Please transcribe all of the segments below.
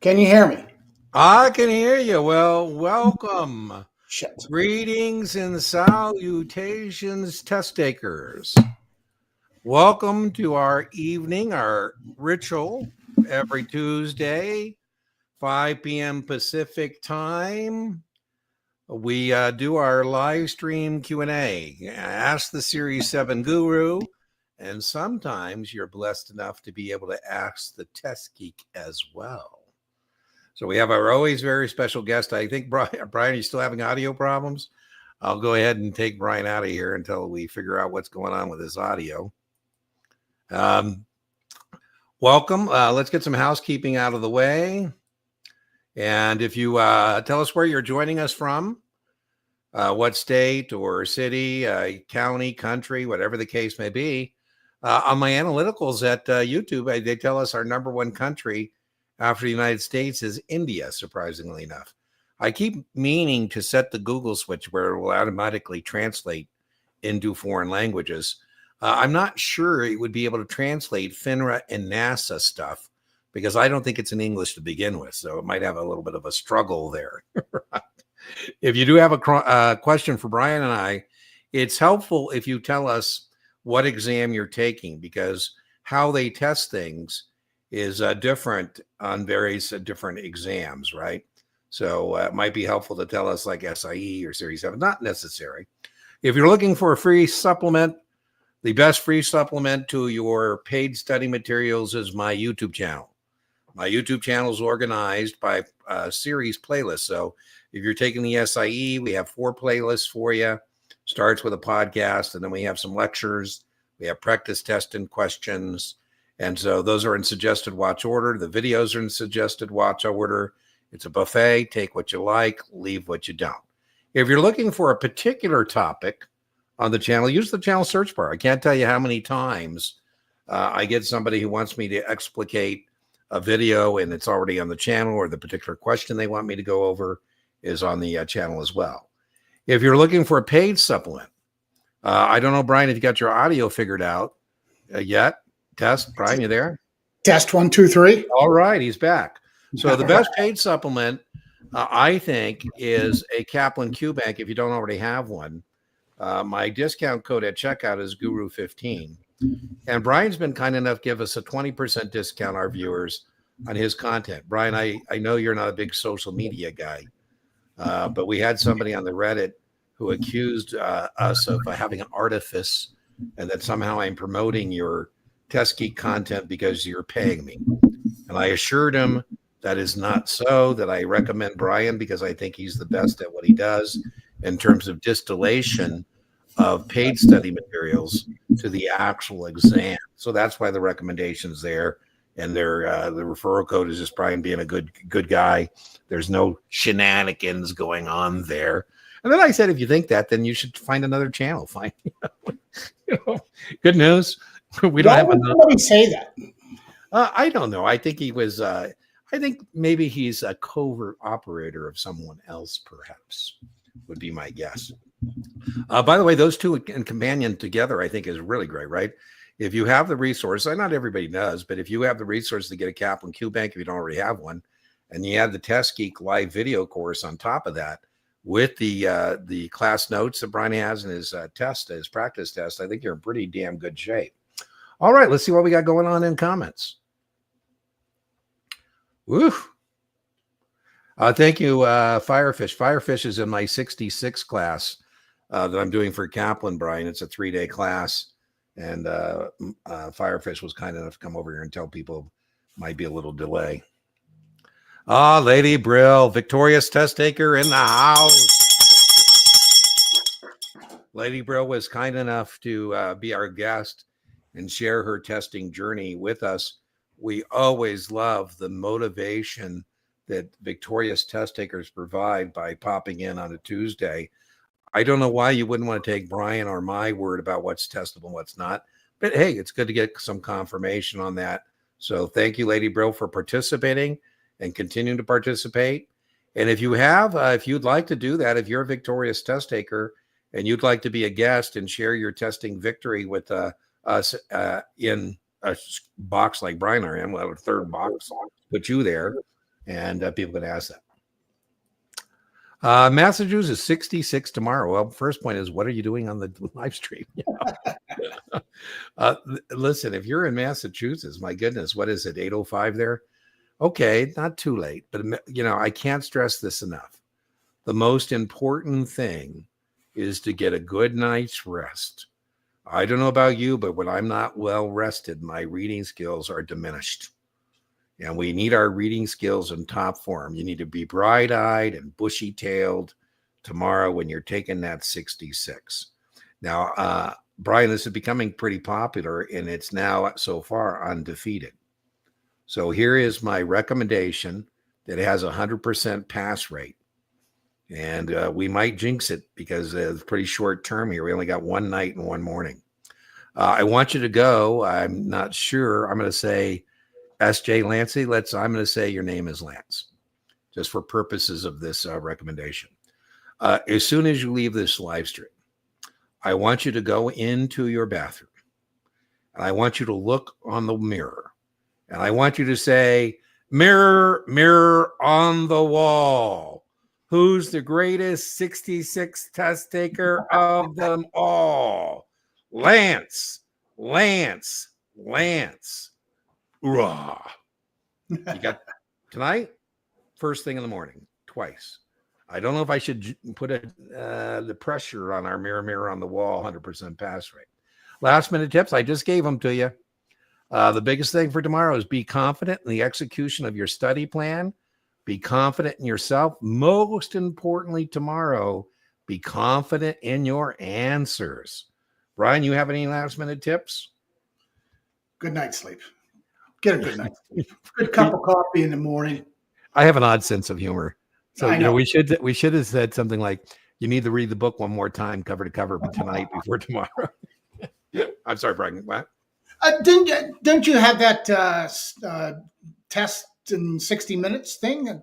Can you hear me? I can hear you. Well, welcome. Shit. Greetings and salutations, test takers. Welcome to our evening, our ritual every Tuesday, 5 p.m. Pacific time. We do our live stream Q&A. Ask the Series 7 guru, and sometimes you're blessed enough to be able to ask the test geek as well. So we have our always very special guest. I think, Brian, are you still having audio problems? I'll go ahead and take Brian out of here until we figure out what's going on with his audio. Welcome. Let's get some housekeeping out of the way. And if you tell us where you're joining us from, what state or city, county, country, whatever the case may be. On my analyticals at YouTube, they tell us our #1 country after the United States is India, surprisingly enough. I keep meaning to set the Google switch where it will automatically translate into foreign languages. I'm not sure it would be able to translate FINRA and NASAA stuff because I don't think it's in English to begin with. So it might have a little bit of a struggle there. If you do have a question for Brian and I, it's helpful if you tell us what exam you're taking because how they test things is different on various different exams, right? So it might be helpful to tell us like SIE or Series 7, not necessary. If you're looking for a free supplement, the best free supplement to your paid study materials is my YouTube channel. My YouTube channel is organized by series playlists. So if you're taking the SIE, we have 4 playlists for you. Starts with a podcast, and then we have some lectures. We have practice test and questions. And so those are in suggested watch order. The videos are in suggested watch order. It's a buffet. Take what you like, leave what you don't. If you're looking for a particular topic on the channel, use the channel search bar. I can't tell you how many times I get somebody who wants me to explicate a video and it's already on the channel, or the particular question they want me to go over is on the channel as well. If you're looking for a paid supplement, I don't know, Brian, if you got your audio figured out yet. Test, Brian, you there? Test 1, 2, 3. All right, he's back. So the best paid supplement, I think, is a Kaplan Q Bank if you don't already have one. My discount code at checkout is Guru15. And Brian's been kind enough to give us a 20% discount, our viewers, on his content. Brian, I know you're not a big social media guy, but we had somebody on the Reddit who accused us of having an artifice and that somehow I'm promoting your Test Geek content because you're paying me. And I assured him that is not so, that I recommend Brian because I think he's the best at what he does in terms of distillation of paid study materials to the actual exam. So that's why the recommendation's there. And the referral code is just Brian being a good guy. There's no shenanigans going on there. And then I said, if you think that, then you should find another channel. Find, good news. We don't have Somebody say that. I don't know. I think he was. I think maybe he's a covert operator of someone else. Perhaps would be my guess. By the way, those two in companion together, I think, is really great. Right? If you have the resource, not everybody does, but if you have the resource to get a Kaplan Q Bank, if you don't already have one, and you have the Test Geek live video course on top of that, with the class notes that Brian has in his his practice test, I think you're in pretty damn good shape. All right, let's see what we got going on in comments. Woo. Thank you, Firefish. Firefish is in my 66 class that I'm doing for Kaplan, Brian. It's a 3-day class. And Firefish was kind enough to come over here and tell people might be a little delay. Lady Brill, victorious test taker in the house. Lady Brill was kind enough to be our guest and share her testing journey with us. We always love the motivation that victorious test takers provide by popping in on a Tuesday. I don't know why you wouldn't want to take Brian or my word about what's testable and what's not, but hey, it's good to get some confirmation on that. So thank you, Lady Brill, for participating and continuing to participate. And if you have, if you'd like to do that, if you're a victorious test taker and you'd like to be a guest and share your testing victory with us in a box like Brian or I am, a third box, put you there. And people can ask that. Massachusetts 66 tomorrow. Well, first point is, what are you doing on the live stream? Listen, if you're in Massachusetts, my goodness, what is it? 8:05 there? Okay, not too late, but I can't stress this enough. The most important thing is to get a good night's rest. I don't know about you, but when I'm not well rested, my reading skills are diminished. And we need our reading skills in top form. You need to be bright-eyed and bushy-tailed tomorrow when you're taking that 66. Now, Brian, this is becoming pretty popular, and it's now so far undefeated. So here is my recommendation that has a 100% pass rate. And we might jinx it because it's pretty short term here. We only got one night and one morning. I want you to go. I'm not sure. I'm going to say S.J. Lancey. I'm going to say your name is Lance, just for purposes of this recommendation. As soon as you leave this live stream, I want you to go into your bathroom, and I want you to look on the mirror, and I want you to say, "Mirror, mirror on the wall, who's the greatest 66 test taker of them all? Lance, Lance, Lance." Hoorah. You got tonight, first thing in the morning, twice. I don't know if I should put the pressure on our mirror on the wall, 100% pass rate. Last minute tips, I just gave them to you. The biggest thing for tomorrow is be confident in the execution of your study plan. Be confident in yourself. Most importantly, tomorrow, be confident in your answers. Brian, you have any last minute tips? Good night's sleep. Get a good night's sleep. Good cup of coffee in the morning. I have an odd sense of humor. So, I know. we should have said something like, you need to read the book one more time, cover to cover, but tonight before tomorrow. I'm sorry, Brian. What? Don't you have that test in 60 minutes thing?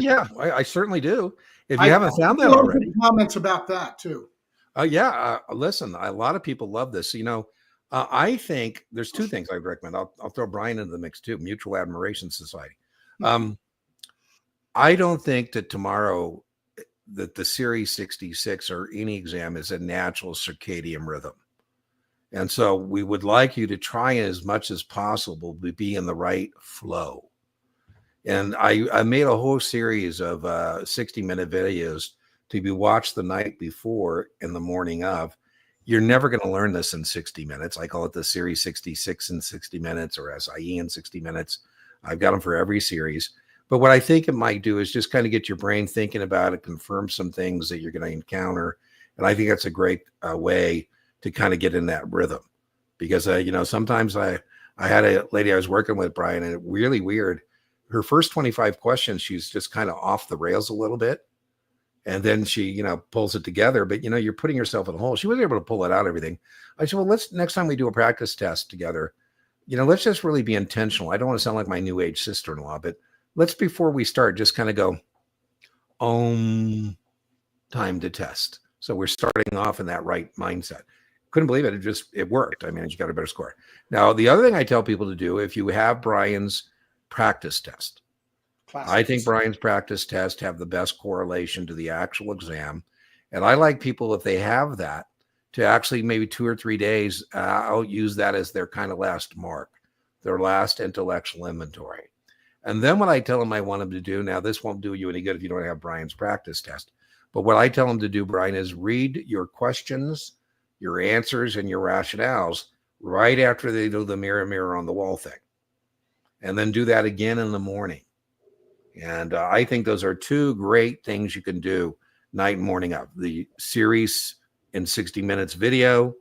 Yeah, I certainly do. If you haven't found that already. Comments about that too. Listen, a lot of people love this. I think there's two things I'd recommend. I'll throw Brian into the mix too. Mutual Admiration Society. I don't think that tomorrow that the Series 66 or any exam is a natural circadian rhythm. And so we would like you to try as much as possible to be in the right flow. And I made a whole series of 60-minute videos to be watched the night before and the morning of. You're never going to learn this in 60 minutes. I call it the Series 66 in 60 minutes or SIE in 60 minutes. I've got them for every series. But what I think it might do is just kind of get your brain thinking about it, confirm some things that you're going to encounter. And I think that's a great way to kind of get in that rhythm. Because, sometimes I had a lady I was working with, Brian, and it really weird. Her first 25 questions, she's just kind of off the rails a little bit. And then she, pulls it together. But, you're putting yourself in a hole. She wasn't able to pull it out, everything. I said, well, next time we do a practice test together, let's just really be intentional. I don't want to sound like my new age sister-in-law, but let's, before we start, just kind of go, time to test. So we're starting off in that right mindset. Couldn't believe it. It worked. I mean, you got a better score. Now, the other thing I tell people to do, if you have Brian's practice test, I think Brian's practice test have the best correlation to the actual exam. And I like people, if they have that, to actually maybe 2 or 3 days, I'll use that as their kind of last mark, their last intellectual inventory. And then what I tell them I want them to do, now this won't do you any good if you don't have Brian's practice test, but what I tell them to do, Brian, is read your questions, your answers, and your rationales right after they do the mirror on the wall thing. And then do that again in the morning. And I think those are two great things you can do night and morning of. The series in 60 minutes video,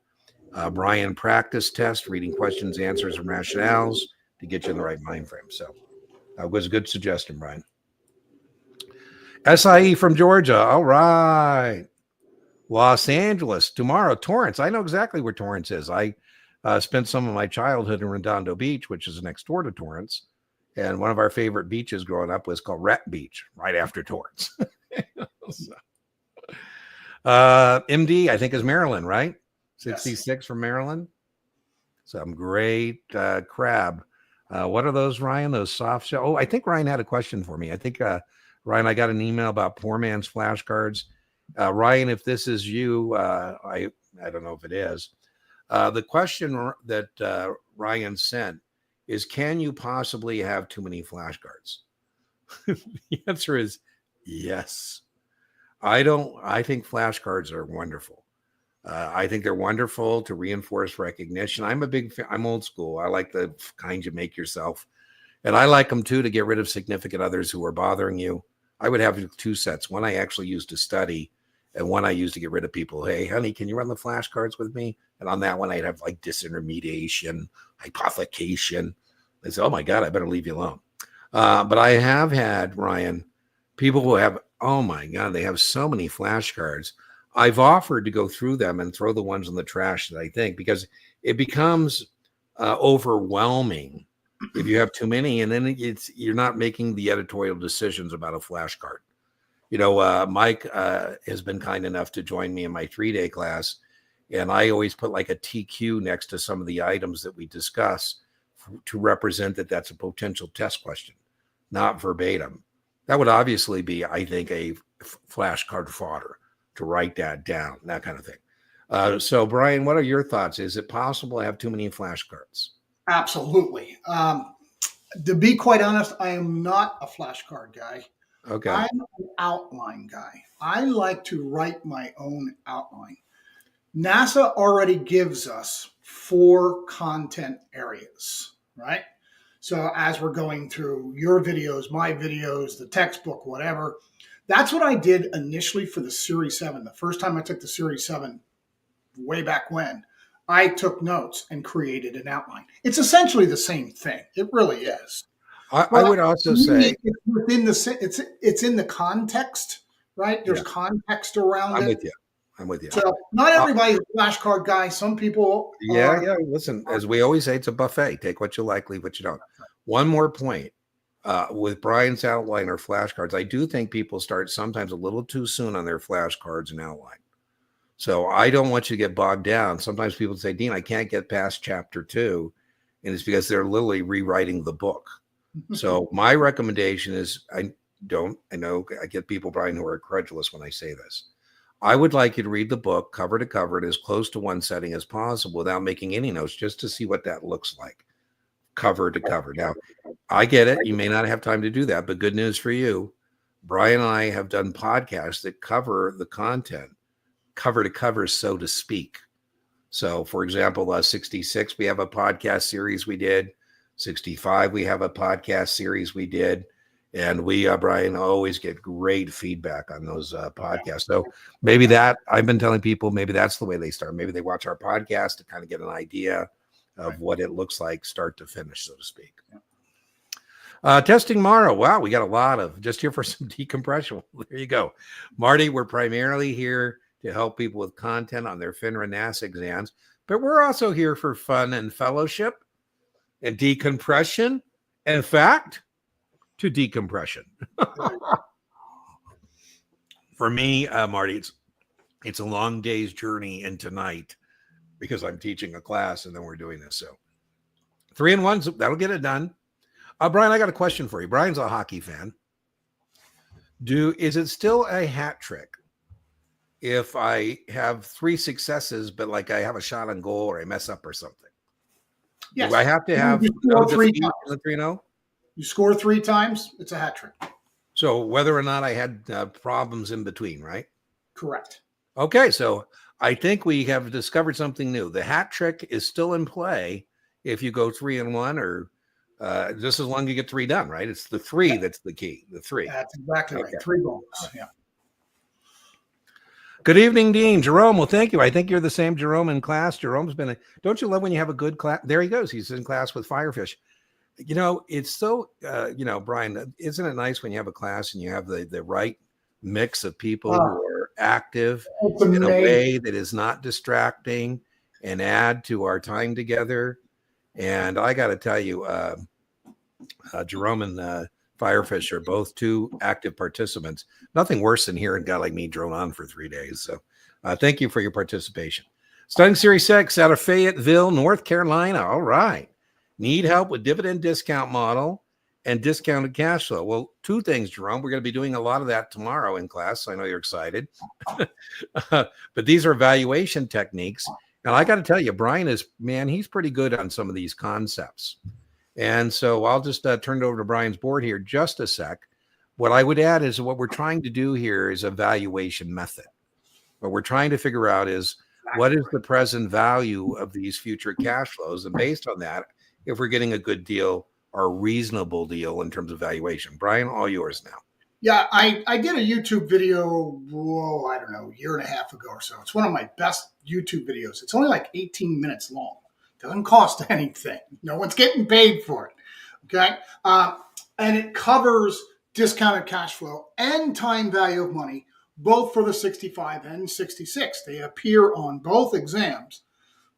Brian practice test, reading questions, answers, and rationales to get you in the right mind frame. So that was a good suggestion, Brian. SIE from Georgia. All right. Los Angeles tomorrow. Torrance. I know exactly where Torrance is. I spent some of my childhood in Redondo Beach, which is next door to Torrance. And one of our favorite beaches growing up was called Rat Beach, right after Torrance. MD, I think, is Maryland, right? 66 yes. From Maryland. Some great crab. What are those, Ryan? Those soft shell? Oh, I think Ryan had a question for me. I think, Ryan, I got an email about poor man's flashcards. Ryan, if this is you, I don't know if it is. The question that Ryan sent is, can you possibly have too many flashcards? The answer is yes. I think flashcards are wonderful. I think they're wonderful to reinforce recognition. I'm old school. I like the kind you make yourself. And I like them too to get rid of significant others who are bothering you. I would have two sets. One I actually used to study, and one I used to get rid of people. Hey, honey, can you run the flashcards with me? And on that one, I'd have like disintermediation, hypothecation. They say, oh my God, I better leave you alone. But I have had, Ryan, people who have, oh my God, they have so many flashcards. I've offered to go through them and throw the ones in the trash that I think, because it becomes overwhelming if you have too many, and then you're not making the editorial decisions about a flashcard. Mike has been kind enough to join me in my 3-day class, and I always put like a TQ next to some of the items that we discuss to represent that that's a potential test question, not verbatim. That would obviously be, I think, a flashcard fodder to write that down, that kind of thing. So, Brian, what are your thoughts? Is it possible to have too many flashcards? Absolutely. To be quite honest, I am not a flashcard guy. Okay. I'm an outline guy. I like to write my own outline. NASA already gives us 4 content areas, right? So as we're going through your videos, my videos, the textbook, whatever, that's what I did initially for the Series 7. The first time I took the Series 7, way back when, I took notes and created an outline. It's essentially the same thing. It really is. I would also say it's within it's in the context, right? There's context around it. I'm with you. So not everybody's a flashcard guy. Some people Yeah. Listen, as we always say, it's a buffet. Take what you like, leave what you don't. One more point. With Brian's outline or flashcards, I do think people start sometimes a little too soon on their flashcards and outline. So I don't want you to get bogged down. Sometimes people say, Dean, I can't get past chapter 2. And it's because they're literally rewriting the book. So my recommendation is, I know I get people, Brian, who are credulous when I say this. I would like you to read the book cover to cover and as close to one setting as possible without making any notes, just to see what that looks like, cover to cover. Now, I get it. You may not have time to do that, but good news for you. Brian and I have done podcasts that cover the content cover to cover, so to speak. So, for example, 66, we have a podcast series we did. 65, we have a podcast series we did. And we, Brian, always get great feedback on those podcasts. So maybe I've been telling people, maybe that's the way they start. Maybe they watch our podcast to kind of get an idea of what it looks like start to finish, so to speak. Testing tomorrow. Wow, we got a lot of just here for some decompression. There you go. Marty, we're primarily here to help people with content on their FINRA NASAA exams, but we're also here for fun and fellowship and decompression. In fact, to decompression. For me, Marty, it's a long day's journey into night because I'm teaching a class and then we're doing this. So 3 and 1, that'll get it done. Brian, I got a question for you. Brian's a hockey fan. Is it still a hat trick if I have 3 successes, but like I have a shot on goal or I mess up or something? Yes. Do I have to have no defeat in the 3-0? You score 3 times, it's a hat trick. So whether or not I had problems in between, right? Correct. Okay, so I think we have discovered something new. The hat trick is still in play if you go 3 and 1, or just as long as you get 3 done, right? It's the 3 that's the key. The 3. That's exactly right. 3 goals. Yeah. Good evening, Dean. Jerome, well, thank you. I think you're the same Jerome in class. Jerome's been don't you love when you have a good class? There he goes. He's in class with Firefish. It's so, Brian, isn't it nice when you have a class and you have the right mix of people who are active in a way that is not distracting and add to our time together? And I got to tell you, Jerome and Firefish are both 2 active participants. Nothing worse than hearing a guy like me drone on for 3 days. So thank you for your participation. Studying Series 6 out of Fayetteville, North Carolina. All right. Need help with dividend discount model and discounted cash flow? Well, two things, Jerome. We're going to be doing a lot of that tomorrow in class. So I know you're excited. But these are valuation techniques. And I got to tell you, Brian he's pretty good on some of these concepts. And so I'll just turn it over to Brian's board here just a sec. What I would add is what we're trying to do here is a valuation method. What we're trying to figure out is what is the present value of these future cash flows? And based on that, if we're getting a good deal or a reasonable deal in terms of valuation. Brian, all yours now. Yeah, I did a YouTube video, I don't know, a year and a half ago or so. It's one of my best YouTube videos. It's only like 18 minutes long. Doesn't cost anything. No one's getting paid for it. Okay. And it covers discounted cash flow and time value of money, both for the 65 and 66. They appear on both exams,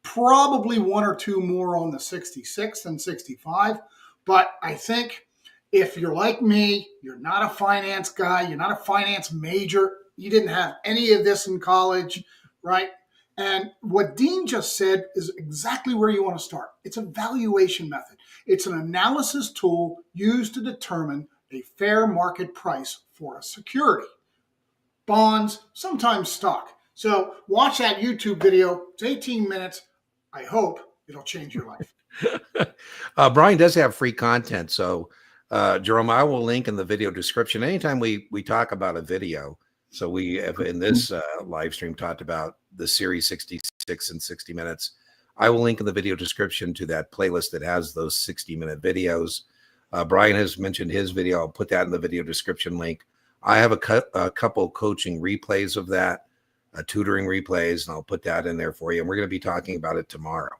probably one or two more on the 66 than 65. But I think if you're like me, you're not a finance guy, you're not a finance major, you didn't have any of this in college, right? And what Dean just said is exactly where you want to start. It's a valuation method. It's an analysis tool used to determine a fair market price for a security, bonds, sometimes stock. So watch that YouTube video. It's 18 minutes. I hope it'll change your life. Brian does have free content. So Jerome, I will link in the video description. Anytime we talk about a video, so we have in this live stream talked about the series 66 and 60 minutes. I will link in the video description to that playlist that has those 60-minute videos. Brian has mentioned his video. I'll put that in the video description link. I have a couple coaching replays of that, tutoring replays, and I'll put that in there for you. And we're going to be talking about it tomorrow.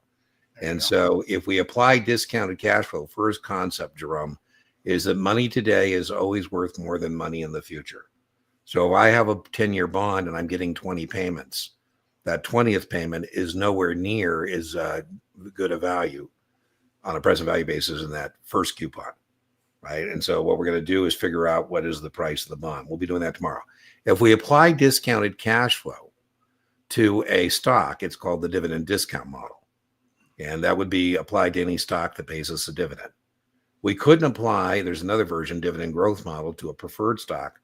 And so if we apply discounted cash flow, first concept, Jerome, is that money today is always worth more than money in the future. So if I have a 10-year bond and I'm getting 20 payments, that 20th payment is nowhere near as good a value on a present value basis in that first coupon, right? And so what we're going to do is figure out what is the price of the bond. We'll be doing that tomorrow. If we apply discounted cash flow to a stock, it's called the dividend discount model. And that would be applied to any stock that pays us a dividend. We couldn't apply, there's another version, dividend growth model, to a preferred stock,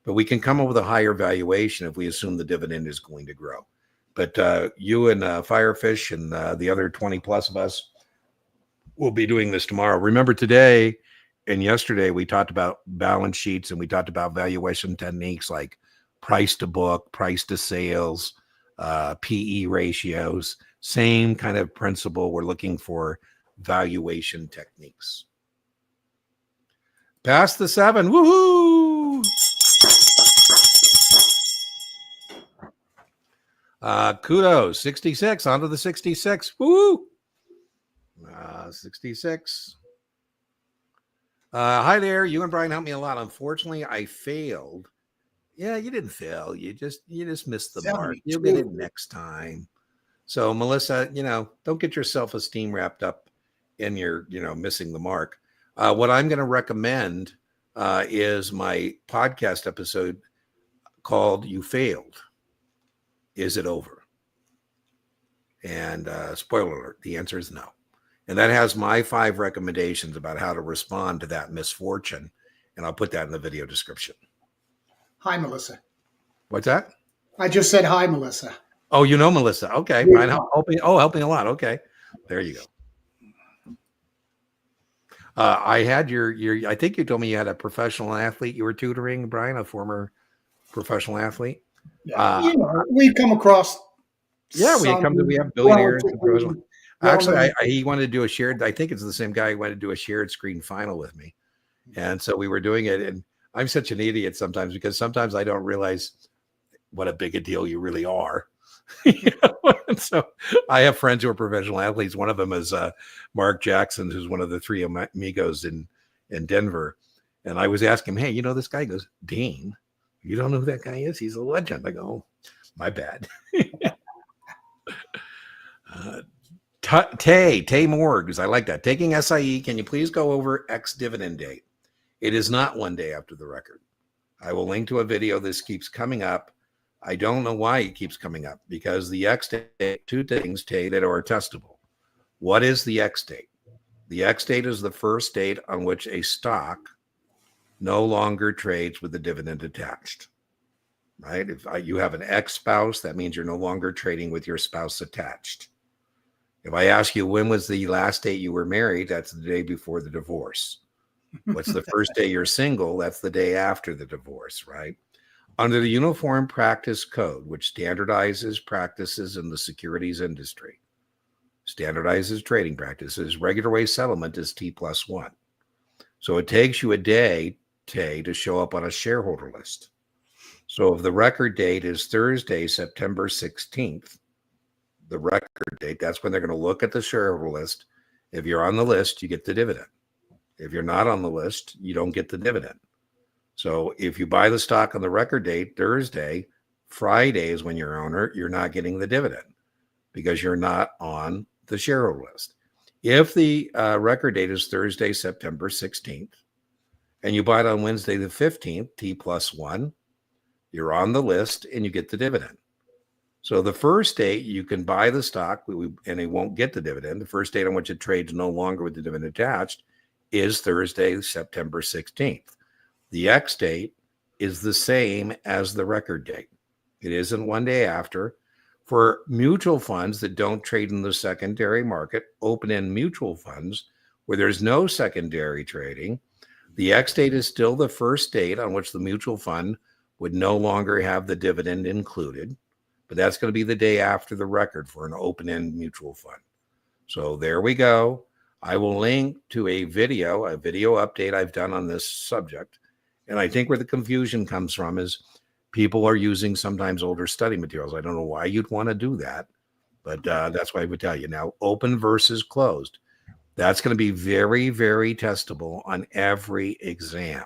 but we can come up with a higher valuation if we assume the dividend is going to grow. But you and Firefish and the other 20 plus of us will be doing this tomorrow. Remember, today and yesterday we talked about balance sheets and we talked about valuation techniques like price to book, price to sales, PE ratios. Same kind of principle. We're looking for valuation techniques. Past the 7. Woohoo! Kudos. 66. On to the 66. Woo! 66. Hi there. You and Brian helped me a lot. Unfortunately, I failed. Yeah, you didn't fail. You just missed the mark. You'll get it next time. So, Melissa, don't get your self-esteem wrapped up in your, missing the mark. What I'm going to recommend is my podcast episode called You Failed. Is it over? And spoiler alert, the answer is no. And that has my 5 recommendations about how to respond to that misfortune. And I'll put that in the video description. Hi, Melissa. What's that? I just said hi, Melissa. Oh, you know Melissa. Okay. Brian, helping a lot. Okay. There you go. I had I think you told me you had a professional athlete you were tutoring, Brian, a former professional athlete. Yeah, we've come across. Yeah, we have billionaires. Actually, he wanted to do a shared. I think it's the same guy who wanted to do a shared screen final with me, and so we were doing it. And I'm such an idiot sometimes because sometimes I don't realize what a big a deal you really are. And so I have friends who are professional athletes. One of them is Mark Jackson, who's one of the 3 amigos in Denver. And I was asking him, hey, this guy? He goes, Dean, you don't know who that guy is? He's a legend. I go, oh, my bad. Tay Morgs, I like that. Taking SIE, can you please go over X dividend date? It is not one day after the record. I will link to a video. This keeps coming up. I don't know why it keeps coming up, because the X date, 2 things, Tay, that are testable. What is the X date? The X date is the first date on which a stock no longer trades with the dividend attached, right? If you have an ex-spouse, that means you're no longer trading with your spouse attached. If I ask you when was the last date you were married, that's the day before the divorce. What's the first day you're single? That's the day after the divorce, right? Under the Uniform Practice Code, which standardizes practices in the securities industry, standardizes trading practices, regular way settlement is T+1. So it takes you a day to show up on a shareholder list. So if the record date is Thursday, September 16th, the record date, that's when they're going to look at the shareholder list. If you're on the list, you get the dividend. If you're not on the list, you don't get the dividend. So if you buy the stock on the record date, Thursday, Friday is when you're owner, you're not getting the dividend because you're not on the shareholder list. If the record date is Thursday, September 16th, and you buy it on Wednesday the 15th, T+1, you're on the list and you get the dividend. So the first date you can buy the stock and it won't get the dividend. The first date on which it trades no longer with the dividend attached is Thursday, September 16th. The X date is the same as the record date. It isn't one day after. For mutual funds that don't trade in the secondary market, open-end mutual funds where there's no secondary trading, the X date is still the first date on which the mutual fund would no longer have the dividend included, but that's going to be the day after the record for an open-end mutual fund. So there we go. I will link to a video update I've done on this subject. And I think where the confusion comes from is people are using sometimes older study materials. I don't know why you'd want to do that, but that's what I would tell you. Now, open versus closed. That's going to be very, very testable on every exam.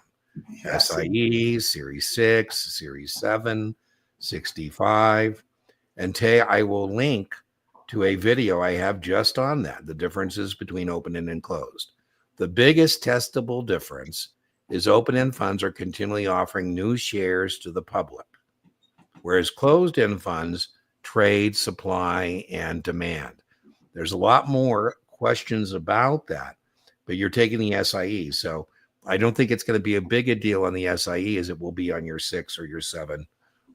Yes. SIE, Series 6, Series 7, 65. And Tay, I will link to a video I have just on that, the differences between open-end and closed. The biggest testable difference is open-end funds are continually offering new shares to the public, whereas closed-end funds trade, supply, and demand. There's a lot more questions about that, but you're taking the SIE. So I don't think it's going to be a big a deal on the SIE as it will be on your 6 or your 7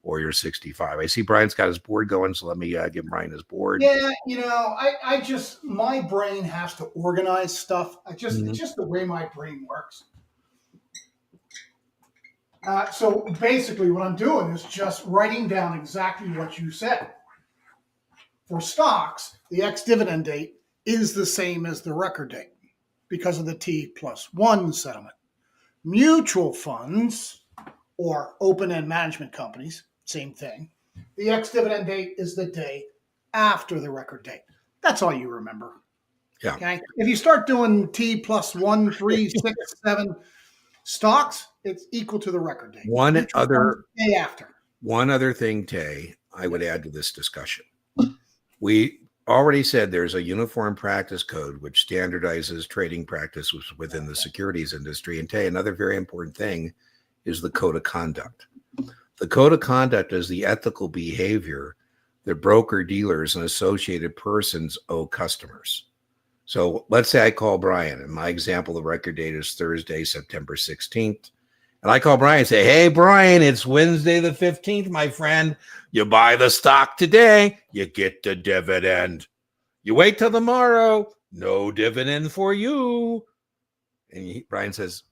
or your 65. I see Brian's got his board going, so let me give Brian his board. Yeah, I just, my brain has to organize stuff. It's just the way my brain works. So basically what I'm doing is just writing down exactly what you said. For stocks, the ex-dividend date is the same as the record date because of the T+1 settlement. Mutual funds or open-end management companies, same thing. The ex-dividend date is the day after the record date. That's all you remember. Yeah. Okay. If you start doing T+1, 3, 6, 7 stocks, it's equal to the record date. One other thing, Tay, I would add to this discussion. We already said there's a uniform practice code which standardizes trading practices within the securities industry. And Tay, another very important thing is the code of conduct. The code of conduct is the ethical behavior that broker dealers and associated persons owe customers. So let's say I call Brian. In my example, the record date is Thursday, September 16th. And I call Brian and say, hey, Brian, it's Wednesday the 15th, my friend. You buy the stock today, you get the dividend. You wait till tomorrow, no dividend for you. And Brian says,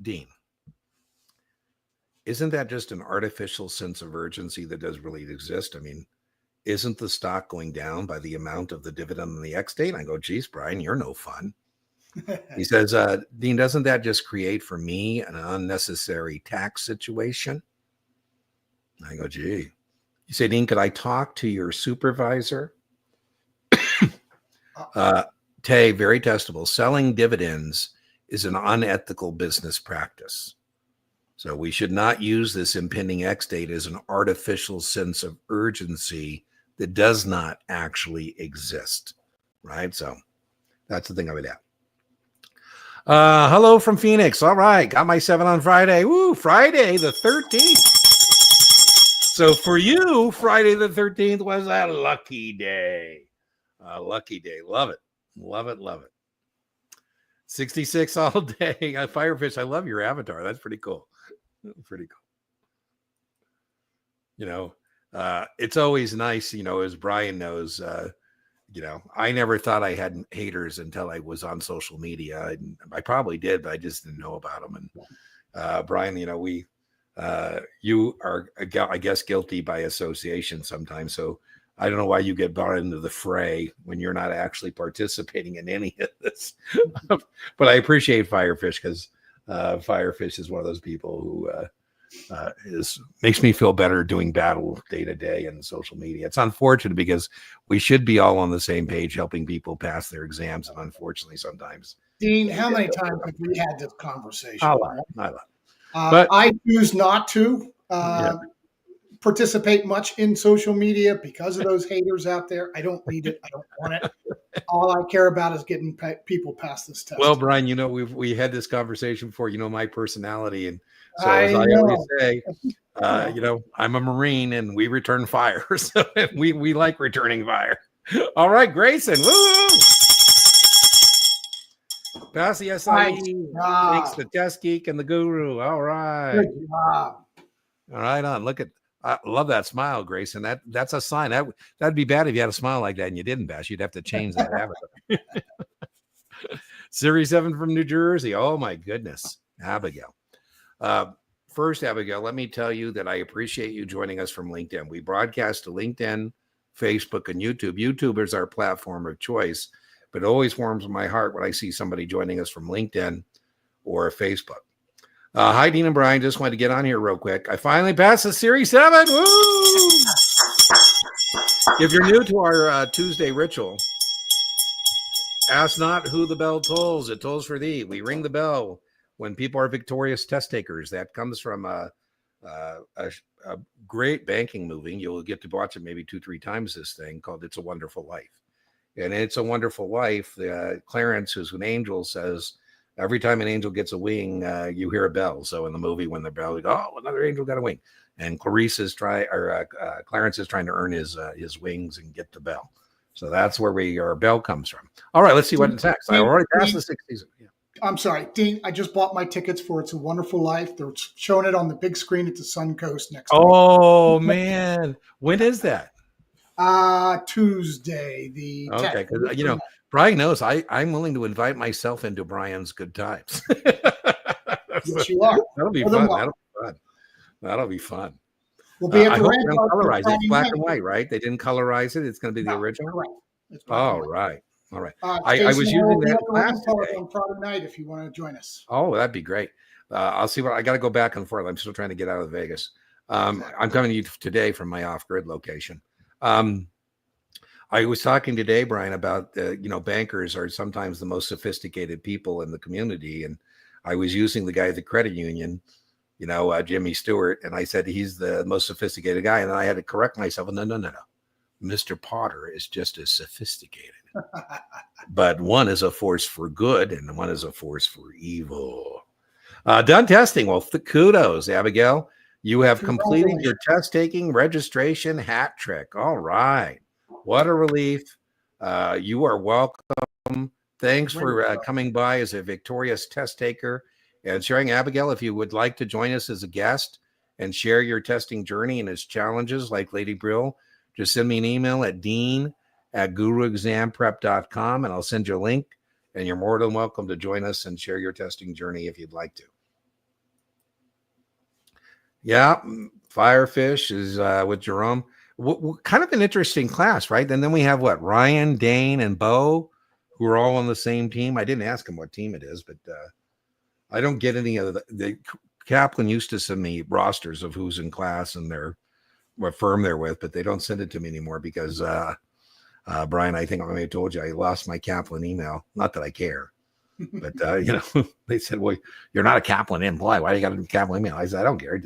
Dean, isn't that just an artificial sense of urgency that does really exist? I mean, isn't the stock going down by the amount of the dividend on the X date? I go, geez, Brian, you're no fun. He says, Dean, doesn't that just create for me an unnecessary tax situation? I go, gee. You say, Dean, could I talk to your supervisor? Tay, very testable. Selling dividends is an unethical business practice. So we should not use this impending X date as an artificial sense of urgency that does not actually exist, right? So that's the thing I would add. Hello from Phoenix. All right, got my 7 on Friday. Woo, Friday the 13th. So for you, Friday the 13th was a lucky day. A lucky day. Love it. Love it. Love it. 66 all day. Firefish, I love your avatar. That's pretty cool. Pretty cool. You know, it's always nice, you know, as Brian knows, you know, I never thought I had haters until I was on social media. And I probably did, but I just didn't know about them. And Brian, you know, you are, I guess, guilty by association sometimes. So I don't know why you get brought into the fray when you're not actually participating in any of this. But I appreciate Firefish because Firefish is one of those people who makes me feel better doing battle day to day in social media. It's unfortunate because we should be all on the same page helping people pass their exams, and unfortunately sometimes. Dean, how many times have we had this conversation? A lot. But I choose not to participate much in social media because of those haters out there. I don't need it. I don't want it. All I care about is getting people past this test. Well, Brian, you know, we had this conversation before, you know, my personality. And so as I always say, you know, I'm a Marine and we return fire. So we like returning fire. All right, Grayson. Woo! Pass the SIE. Thanks to Test Geek and the Guru. All right. Good job. All right, on. Look at, I love that smile, Grayson. That's a sign. That'd be bad if you had a smile like that and you didn't, Bash. You'd have to change that habit. Series 7 from New Jersey. Oh my goodness, Abigail. First, Abigail, let me tell you that I appreciate you joining us from LinkedIn. We broadcast to LinkedIn, Facebook, and YouTube. YouTube is our platform of choice, but it always warms my heart when I see somebody joining us from LinkedIn or Facebook. Hi, Dean and Brian. Just wanted to get on here real quick. I finally passed the Series 7. Woo! If you're new to our Tuesday ritual, ask not who the bell tolls. It tolls for thee. We ring the bell when people are victorious test takers. That comes from a great banking movie. You'll get to watch it maybe 2-3 times, this thing called It's a Wonderful Life. And It's a Wonderful Life, Clarence, who's an angel, says, every time an angel gets a wing, you hear a bell. So in the movie, when the bell, you go, oh, another angel got a wing. And Clarence is trying to earn his wings and get the bell. So that's where our bell comes from. All right, let's see what it's next. I already passed the 60s. Yeah. I'm sorry, Dean. I just bought my tickets for It's a Wonderful Life. They're showing it on the big screen at the Suncoast next week. Oh man, when is that? Tuesday. The okay, because you know Brian knows I'm willing to invite myself into Brian's good times. Yes, you are. That'll be fun. That'll be fun. We'll be at I the hope they don't colorize it. It's black night. and white, right? They didn't colorize it. It's going to be the original. Correct. It's all right. All right. I was using that last day. on Friday night if you want to join us. Oh, that'd be great. I'll see what I got to go back and forth. I'm still trying to get out of Vegas. I'm coming to you today from my off-grid location. I was talking today, Brian, about bankers are sometimes the most sophisticated people in the community, and I was using the guy at the credit union, Jimmy Stewart, and I said he's the most sophisticated guy, and then I had to correct myself. No. Mr. Potter is just as sophisticated. But one is a force for good and one is a force for evil. Done testing. Well, kudos, Abigail. You have completed your test taking registration hat trick. All right. What a relief. You are welcome. Thanks for coming by as a victorious test taker and sharing. Abigail, if you would like to join us as a guest and share your testing journey and its challenges like Lady Brill, just send me an email at dean@guruexamprep.com and I'll send you a link, and you're more than welcome to join us and share your testing journey if you'd like to. Yeah, Firefish is with Jerome. Kind of an interesting class, right? And then we have Ryan, Dane, and Bo, who are all on the same team. I didn't ask him what team it is, but I don't get any of the Kaplan used to send me rosters of who's in class and what firm they're with, but they don't send it to me anymore because Brian, I think I may have told you I lost my Kaplan email. Not that I care, but they said, "Well, you're not a Kaplan employee. Why do you got a Kaplan email?" I said, "I don't care.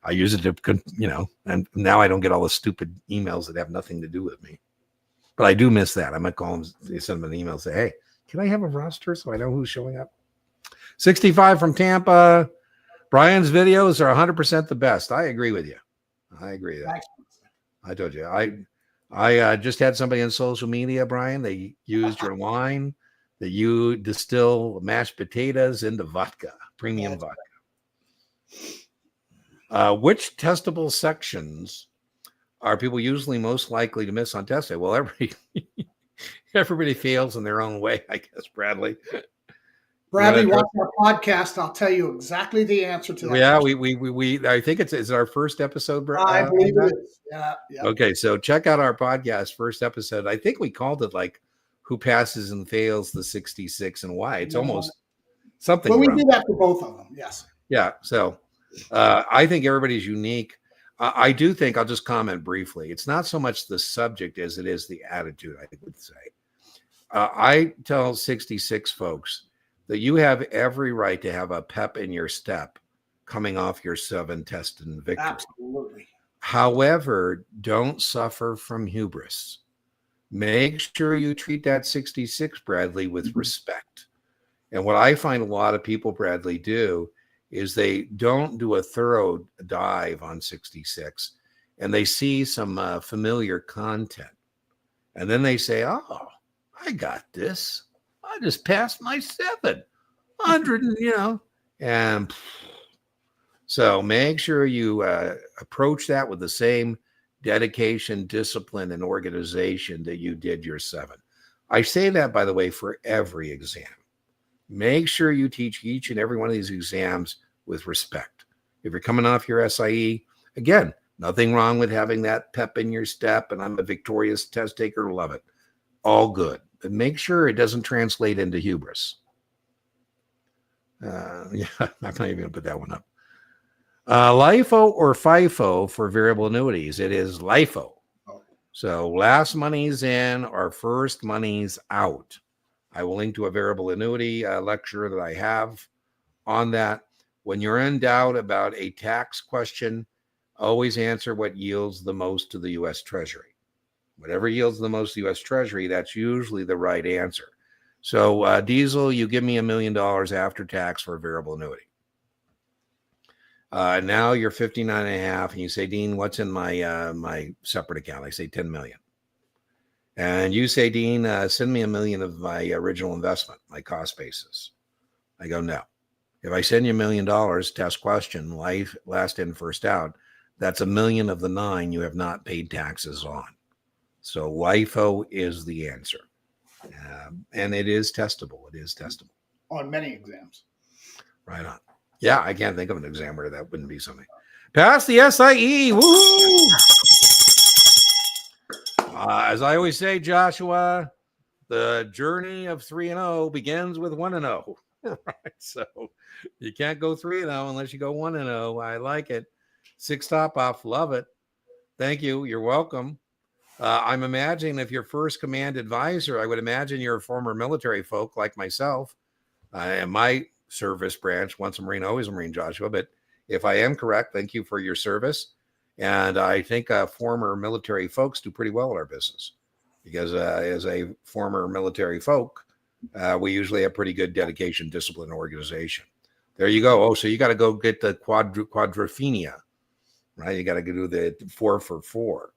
I use it to, and now I don't get all the stupid emails that have nothing to do with me." But I do miss that. I might call them, send them an email, say, "Hey, can I have a roster so I know who's showing up?" 65 from Tampa. Brian's videos are 100% the best. I agree with you. I agree with that. I told you. I just had somebody on social media, Brian. They used your line. that you distill mashed potatoes into vodka, premium That's vodka. Which testable sections are people usually most likely to miss on test day? Well, everybody fails in their own way, I guess, Bradley. Bradley, watch our podcast. I'll tell you exactly the answer to that. Yeah, question. we I think it's our first episode. I believe it is. Yeah. Okay, so check out our podcast, first episode. I think we called it like "Who Passes and Fails the 66 and Why." It's almost something. Well, we do that for both of them. Yes. Yeah. So I think everybody's unique. I do think I'll just comment briefly. It's not so much the subject as it is the attitude, I would say. I tell 66 folks that you have every right to have a pep in your step coming off your 7 tests and victories. Absolutely. However, don't suffer from hubris. Make sure you treat that 66, Bradley, with respect. And what I find a lot of people, Bradley, do is they don't do a thorough dive on 66 and they see some familiar content. And then they say, oh, I got this. I just passed my 700, and so make sure you approach that with the same dedication, discipline, and organization that you did your 7. I say that, by the way, for every exam. Make sure you teach each and every one of these exams with respect. If you're coming off your SIE, again, nothing wrong with having that pep in your step, and I'm a victorious test taker, love it. All good. But make sure it doesn't translate into hubris. Yeah, I'm not even going to put that one up. LIFO or FIFO for variable annuities? It is LIFO. So last money's in or first money's out. I will link to a variable annuity lecture that I have on that. When you're in doubt about a tax question, always answer what yields the most to the U.S. Treasury. Whatever yields the most to the U.S. Treasury, that's usually the right answer. So, Diesel, you give me $1 million after tax for a variable annuity. Now you're 59 and a half, and you say, Dean, what's in my separate account? I say 10 million. And you say, Dean, send me $1 million of my original investment, my cost basis. I go, no. If I send you $1 million, test question, life, last in, first out, that's $1 million of the 9 you have not paid taxes on. So LIFO is the answer. And it is testable. It is testable. On many exams. Right on. Yeah, I can't think of an exam where that wouldn't be something. Pass the SIE. Woo! As I always say, Joshua, the journey of 3-0 begins with 1-0. Right. So you can't go 3-0 unless you go 1-0. I like it. 6 top off. Love it. Thank you. You're welcome. I'm imagining if you're first command advisor, I would imagine you're a former military folk like myself. And my service branch, once a Marine, always a Marine, Joshua. But if I am correct, thank you for your service. And I think former military folks do pretty well in our business because as a former military folk, we usually have pretty good dedication, discipline, and organization. There you go. Oh, so you got to go get the quadrophenia, right? You got to go do the 4 for 4.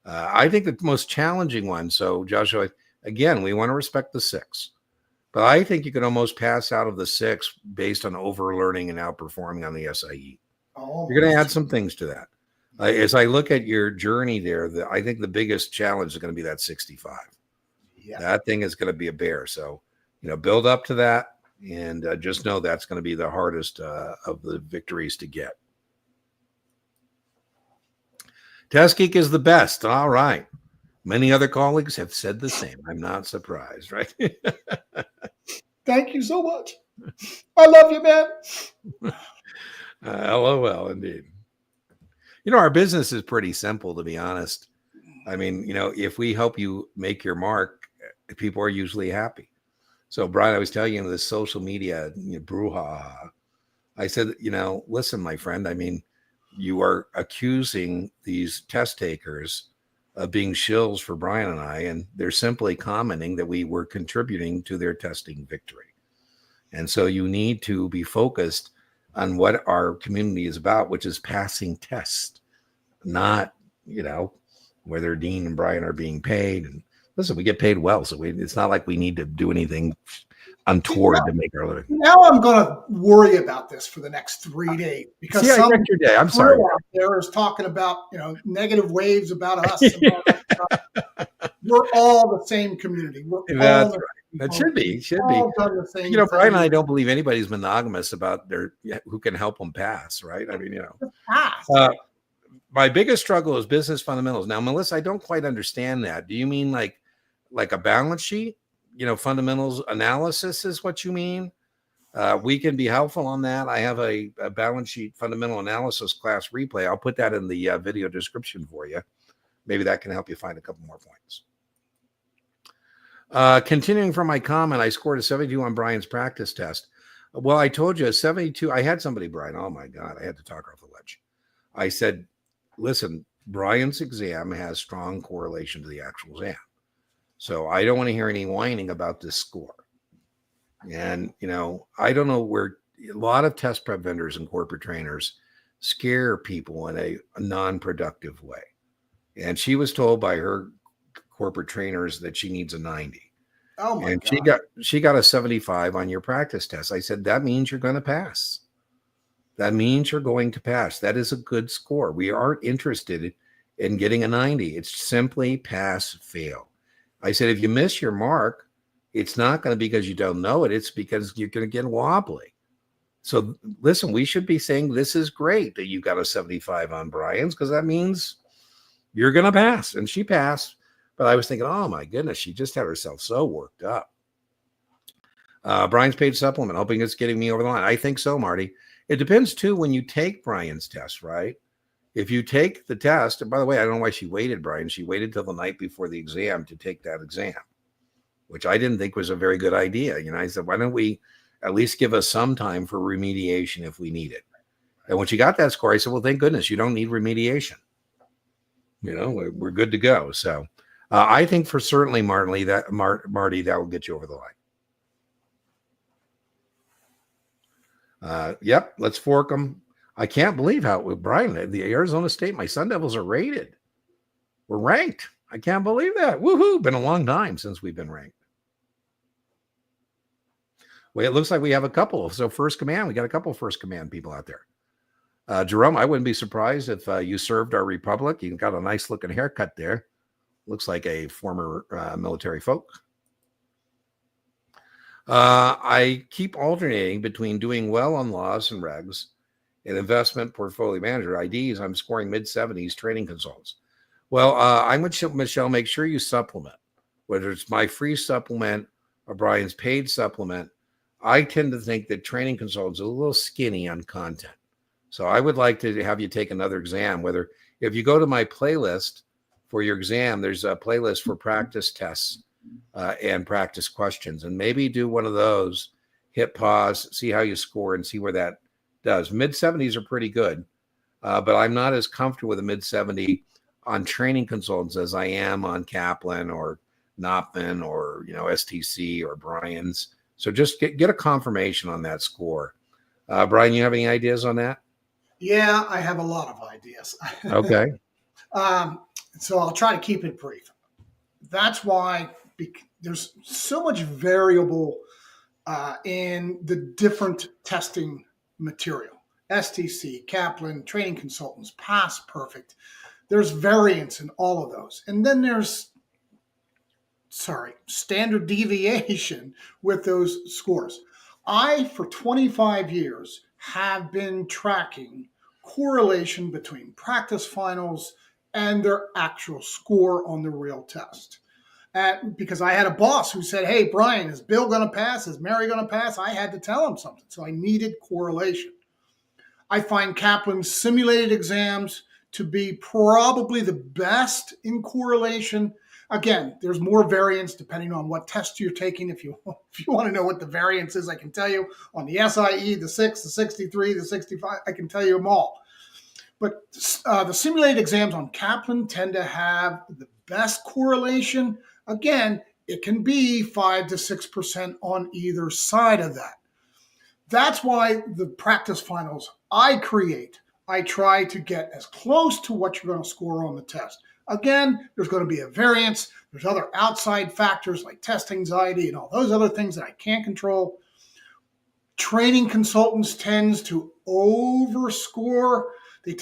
I think the most challenging one. So Joshua, again, we want to respect the 6, but I think you could almost pass out of the 6 based on overlearning and outperforming on the SIE. Oh, you're going to add some things to that. As I look at your journey there, I think the biggest challenge is going to be that 65. Yeah. That thing is going to be a bear. So, build up to that and just know that's going to be the hardest of the victories to get. Test Geek is the best. All right. Many other colleagues have said the same. I'm not surprised, right? Thank you so much. I love you, man. LOL, indeed. Our business is pretty simple, to be honest. I mean, if we help you make your mark, people are usually happy. So, Brian, I was telling you, this social media brouhaha. I said, listen, my friend, I mean, you are accusing these test takers of being shills for Brian and I, and they're simply commenting that we were contributing to their testing victory. And so you need to be focused on what our community is about, which is passing tests, not, whether Dean and Brian are being paid and listen, we get paid well, so it's not like we need to do anything untoward to make our living. Now I'm going to worry about this for the next 3 days because I some wrecked your day. I'm sorry. out there is talking about negative waves about us. And all that stuff. We're all the same community. We're That's all right. That should be. Brian and I don't believe anybody's monogamous about who can help them pass, right? I mean, my biggest struggle is business fundamentals. Now, Melissa, I don't quite understand that. Do you mean like a balance sheet? Fundamentals analysis is what you mean? We can be helpful on that. I have a balance sheet fundamental analysis class replay. I'll put that in the video description for you. Maybe that can help you find a couple more points. Continuing from my comment, I scored a 72 on Brian's practice test. Well, I told you a 72. I had somebody, Brian. Oh my God, I had to talk off the ledge. I said, listen, Brian's exam has strong correlation to the actual exam. So I don't want to hear any whining about this score. And, I don't know where a lot of test prep vendors and corporate trainers scare people in a non-productive way. And she was told by her corporate trainers that she needs a 90. Oh my God. She got a 75 on your practice test. I said, that means you're going to pass. That means you're going to pass. That is a good score. We aren't interested in getting a 90. It's simply pass, fail. I said, if you miss your mark, it's not going to be because you don't know it. It's because you're going to get wobbly. So listen, we should be saying this is great that you got a 75 on Brian's because that means you're going to pass. And she passed. But I was thinking, oh my goodness, she just had herself so worked up. Brian's paid supplement, hoping it's getting me over the line. I think so, Marty. It depends too when you take Brian's test, right? If you take the test, and by the way, I don't know why she waited, Brian. She waited till the night before the exam to take that exam, which I didn't think was a very good idea. I said, why don't we at least give us some time for remediation if we need it? And when she got that score, I said, well, thank goodness you don't need remediation. We're good to go. So I think for certainly, Marty, that will get you over the line. Yep, let's fork them. I can't believe how Brian, the Arizona State, my Sun Devils are rated. We're ranked. I can't believe that. Woohoo! Been a long time since we've been ranked. Well, it looks like we have a couple. So First Command, we got a couple First Command people out there. Jerome, I wouldn't be surprised if you served our Republic. You got a nice looking haircut there. Looks like a former military folk. I keep alternating between doing well on laws and regs and investment portfolio manager IDs. I'm scoring mid-70s training consultants. Well, I'm with Michelle. Make sure you supplement, whether it's my free supplement or Brian's paid supplement. I tend to think that training consultants are a little skinny on content. So I would like to have you take another exam, if you go to my playlist for your exam, there's a playlist for practice tests and practice questions, and maybe do one of those, hit pause, see how you score and see where that does. Mid-70s are pretty good, but I'm not as comfortable with a mid-70 on training consultants as I am on Kaplan or Knopman or STC or Brian's. So just get a confirmation on that score. Brian, you have any ideas on that? Yeah, I have a lot of ideas. Okay. So I'll try to keep it brief. That's why there's so much variable in the different testing material. STC, Kaplan, training consultants, pass perfect. There's variance in all of those. And then there's, standard deviation with those scores. I, for 25 years, have been tracking correlation between practice finals and their actual score on the real test. Because I had a boss who said, hey, Brian, is Bill going to pass? Is Mary going to pass? I had to tell him something. So I needed correlation. I find Kaplan's simulated exams to be probably the best in correlation. Again, there's more variance depending on what test you're taking. If you want to know what the variance is, I can tell you on the SIE, the 6, the 63, the 65, I can tell you them all. But the simulated exams on Kaplan tend to have the best correlation. Again, it can be 5 to 6% on either side of that. That's why the practice finals I create I try to get as close to what you're going to score on the test. Again, there's going to be a variance. There's other outside factors like test anxiety and all those other things that I can't control. Training consultants tends to overscore.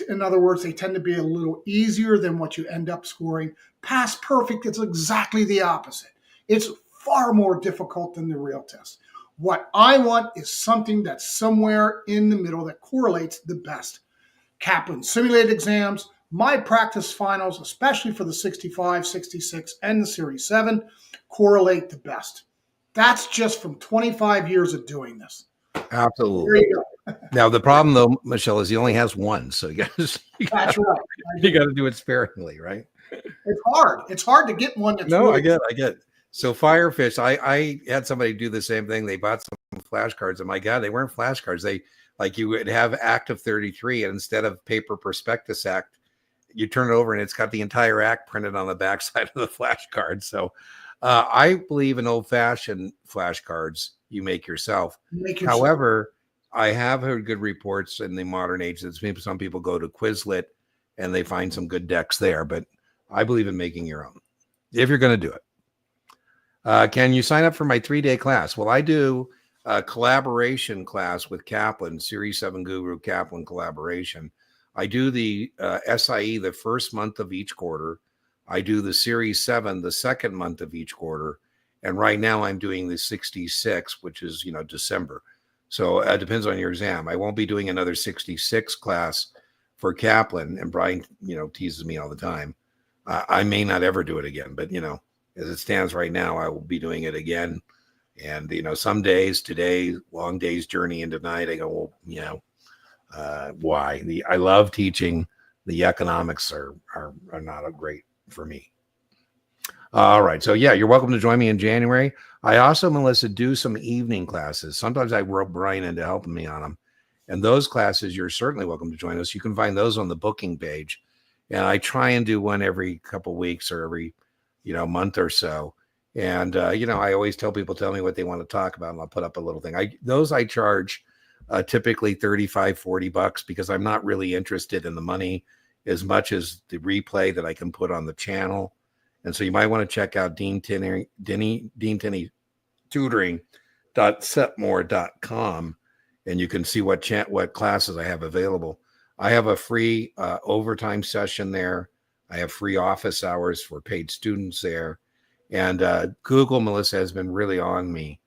In other words, they tend to be a little easier than what you end up scoring. Pass perfect, it's exactly the opposite. It's far more difficult than the real test. What I want is something that's somewhere in the middle that correlates the best. Kaplan simulated exams, my practice finals, especially for the 65, 66, and the Series 7, correlate the best. That's just from 25 years of doing this. Absolutely. Now the problem, though, Michelle, is he only has one, so That's right. You got to do it sparingly, right? It's hard. It's hard to get one that's No, really I get. So Firefish, I had somebody do the same thing. They bought some flashcards, and my God, they weren't flashcards. They like you would have Act of 33, and instead of paper prospectus act, you turn it over and it's got the entire act printed on the backside of the flashcard. So I believe in old-fashioned flashcards you make yourself. However, I have heard good reports in the modern age that some people go to Quizlet and they find some good decks there, but I believe in making your own if you're going to do it. Can you sign up for my 3-day class? Well, I do a collaboration class with Kaplan, Series 7 Guru Kaplan collaboration. I do the SIE the first month of each quarter. I do the Series 7 the second month of each quarter. And right now I'm doing the 66, which is, December. So it depends on your exam. I won't be doing another 66 class for Kaplan. And Brian, teases me all the time. I may not ever do it again, but, as it stands right now, I will be doing it again. And, some days, today, long day's journey into night, I go, well, why? I love teaching. The economics are not great for me. All right. So, yeah, you're welcome to join me in January. I also, Melissa, do some evening classes. Sometimes I rope Brian into helping me on them. And those classes, you're certainly welcome to join us. You can find those on the booking page. And I try and do one every couple weeks or every, month or so. And, I always tell people, tell me what they want to talk about, and I'll put up a little thing. I charge typically $35-40 because I'm not really interested in the money as much as the replay that I can put on the channel. And so you might want to check out Dean Tinney tutoring.setmore.com, and you can see what classes I have available. I have a free overtime session there. I have free office hours for paid students there. And Google, Melissa, has been really on me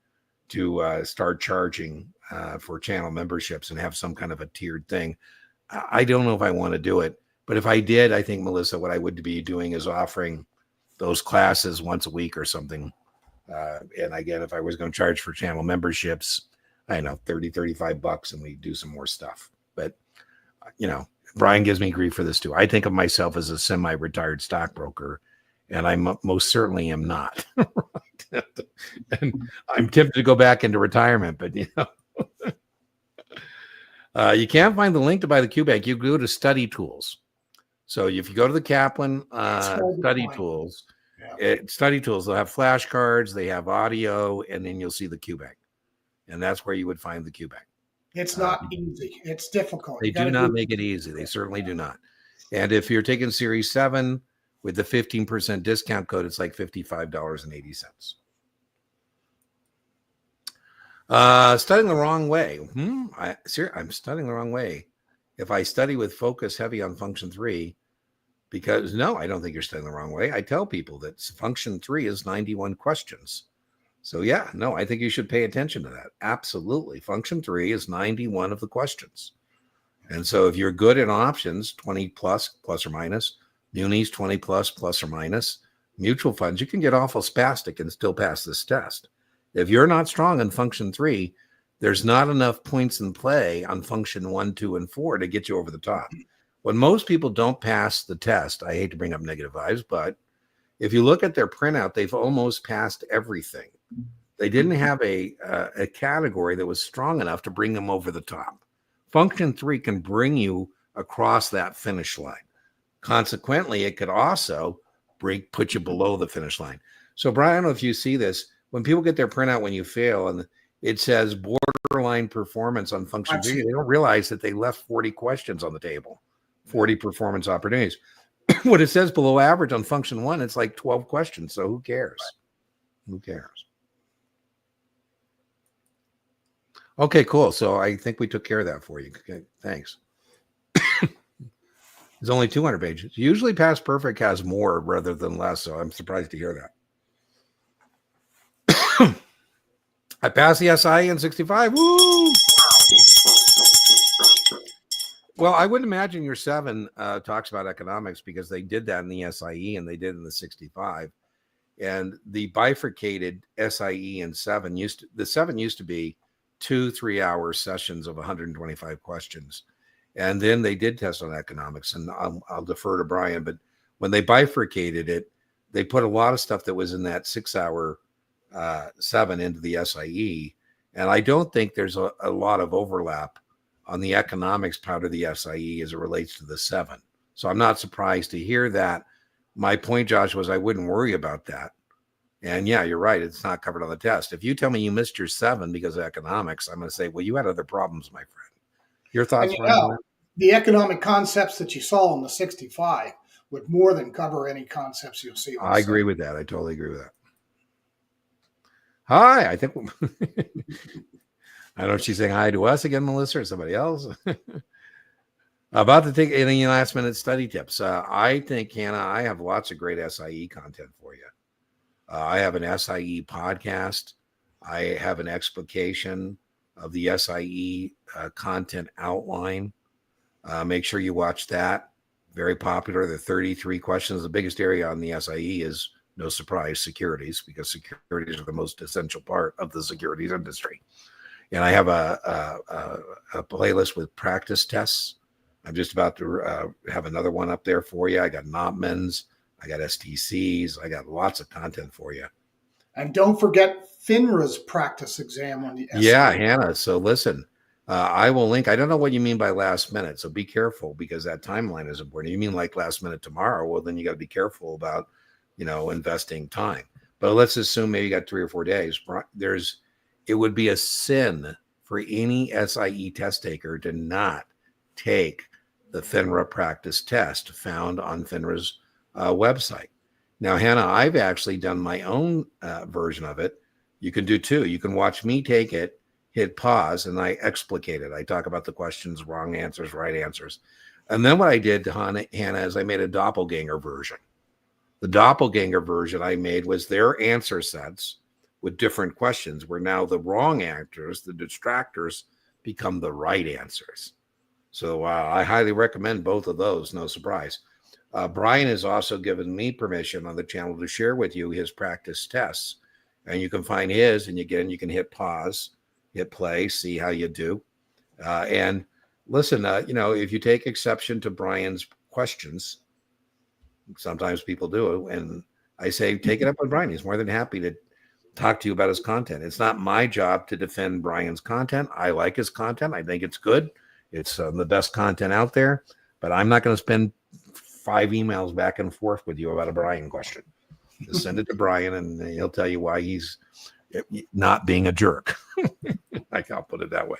to start charging for channel memberships and have some kind of a tiered thing. I don't know if I want to do it, but if I did, I think, Melissa, what I would be doing is offering those classes once a week or something. And again, if I was going to charge for channel memberships, I know $30-35 and we do some more stuff. But, Brian gives me grief for this too. I think of myself as a semi-retired stockbroker, and I most certainly am not. And I'm tempted to go back into retirement, but you can't find the link to buy the QBank. You go to Study Tools. So if you go to the Kaplan Study Tools, Study Tools, they'll have flashcards, they have audio, and then you'll see the QBank. And that's where you would find the QBank. It's not easy. It's difficult. They do not make it easy. They certainly do not. And if you're taking Series 7 with the 15% discount code, it's like $55.80. Studying the wrong way. I'm studying the wrong way. If I study with focus heavy on function 3, because no, I don't think you're studying the wrong way. I tell people that function 3 is 91 questions. So yeah, no, I think you should pay attention to that. Absolutely. Function 3 is 91 of the questions. And so if you're good in options, 20 plus or minus, munis, 20 plus or minus, mutual funds, you can get awful spastic and still pass this test. If you're not strong in function 3, there's not enough points in play on function 1, 2, and 4 to get you over the top. When most people don't pass the test, I hate to bring up negative vibes, but if you look at their printout, they've almost passed everything. They didn't have a category that was strong enough to bring them over the top. Function 3 can bring you across that finish line. Consequently, it could also put you below the finish line. So, Brian, I don't know if you see this. When people get their printout when you fail, and it says borderline performance on function B. They don't realize that they left 40 questions on the table, 40 performance opportunities. What it says below average on function 1, it's like 12 questions. So who cares? Who cares? Okay, cool. So I think we took care of that for you. Okay, thanks. It's only 200 pages. Usually Past Perfect has more rather than less, so I'm surprised to hear that. I passed the SIE in 65. Woo! Well, I wouldn't imagine your 7 talks about economics because they did that in the SIE and they did in the 65. And the bifurcated SIE and 7 used to be 2 3-hour sessions of 125 questions. And then they did test on economics, and I'll defer to Brian, but when they bifurcated it, they put a lot of stuff that was in that 6-hour 7 into the SIE. And I don't think there's a lot of overlap on the economics part of the SIE as it relates to the 7. So I'm not surprised to hear that. My point, Josh, was I wouldn't worry about that. And yeah, you're right. It's not covered on the test. If you tell me you missed your 7 because of economics, I'm going to say, well, you had other problems, my friend. Your thoughts, Brian? The economic concepts that you saw in the 65 would more than cover any concepts you'll see on I agree with that. I totally agree with that. Hi, I think I don't know if she's saying hi to us again, Melissa, or somebody else. About to take any last minute study tips. I think, Hannah, I have lots of great SIE content for you. I have an SIE podcast. I have an explication of the SIE content outline. Make sure you watch that. Very popular. The 33 questions. The biggest area on the SIE is, no surprise, securities, because securities are the most essential part of the securities industry. And I have a playlist with practice tests. I'm just about to have another one up there for you. I got Knopmans. I got STCs. I got lots of content for you. And don't forget FINRA's practice exam on the SIE. Yeah, Hannah. So listen, I will link. I don't know what you mean by last minute, so be careful because that timeline is important. You mean like last minute tomorrow? Well, then you got to be careful about, investing time. But let's assume maybe you got 3 or 4 days. It would be a sin for any SIE test taker to not take the FINRA practice test found on FINRA's website. Now, Hannah, I've actually done my own version of it. You can do too. You can watch me take it, hit pause, and I explicate it. I talk about the questions, wrong answers, right answers. And then what I did, Hannah, is I made a doppelganger version. The doppelganger version I made was their answer sets with different questions, where now the wrong answers, the distractors, become the right answers. So I highly recommend both of those, no surprise. Brian has also given me permission on the channel to share with you his practice tests. And you can find his, and again, you can hit pause, hit play, see how you do. And listen, if you take exception to Brian's questions, sometimes people do, and I say, take it up with Brian. He's more than happy to talk to you about his content. It's not my job to defend Brian's content. I like his content. I think it's good. It's the best content out there, but I'm not going to spend 5 emails back and forth with you about a Brian question. Just send it to Brian and he'll tell you why he's not being a jerk. I'll put it that way.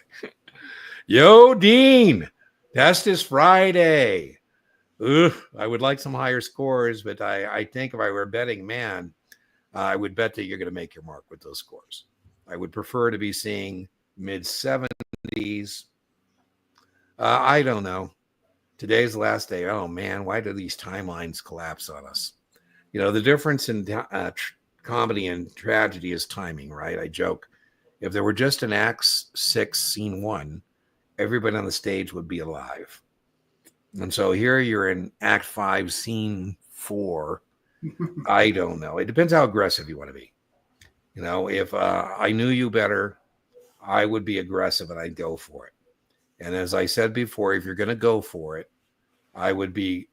Yo, Dean, test is Friday. I would like some higher scores, but I think if I were a betting man, I would bet that you're going to make your mark with those scores. I would prefer to be seeing mid-70s. I don't know. Today's the last day. Oh, man, why do these timelines collapse on us? The difference in comedy and tragedy is timing, right? I joke. If there were just an Act 6, Scene 1, everybody on the stage would be alive. And so here you're in Act 5, Scene 4. I don't know. It depends how aggressive you want to be. If I knew you better, I would be aggressive and I'd go for it. And as I said before, if you're going to go for it, I would be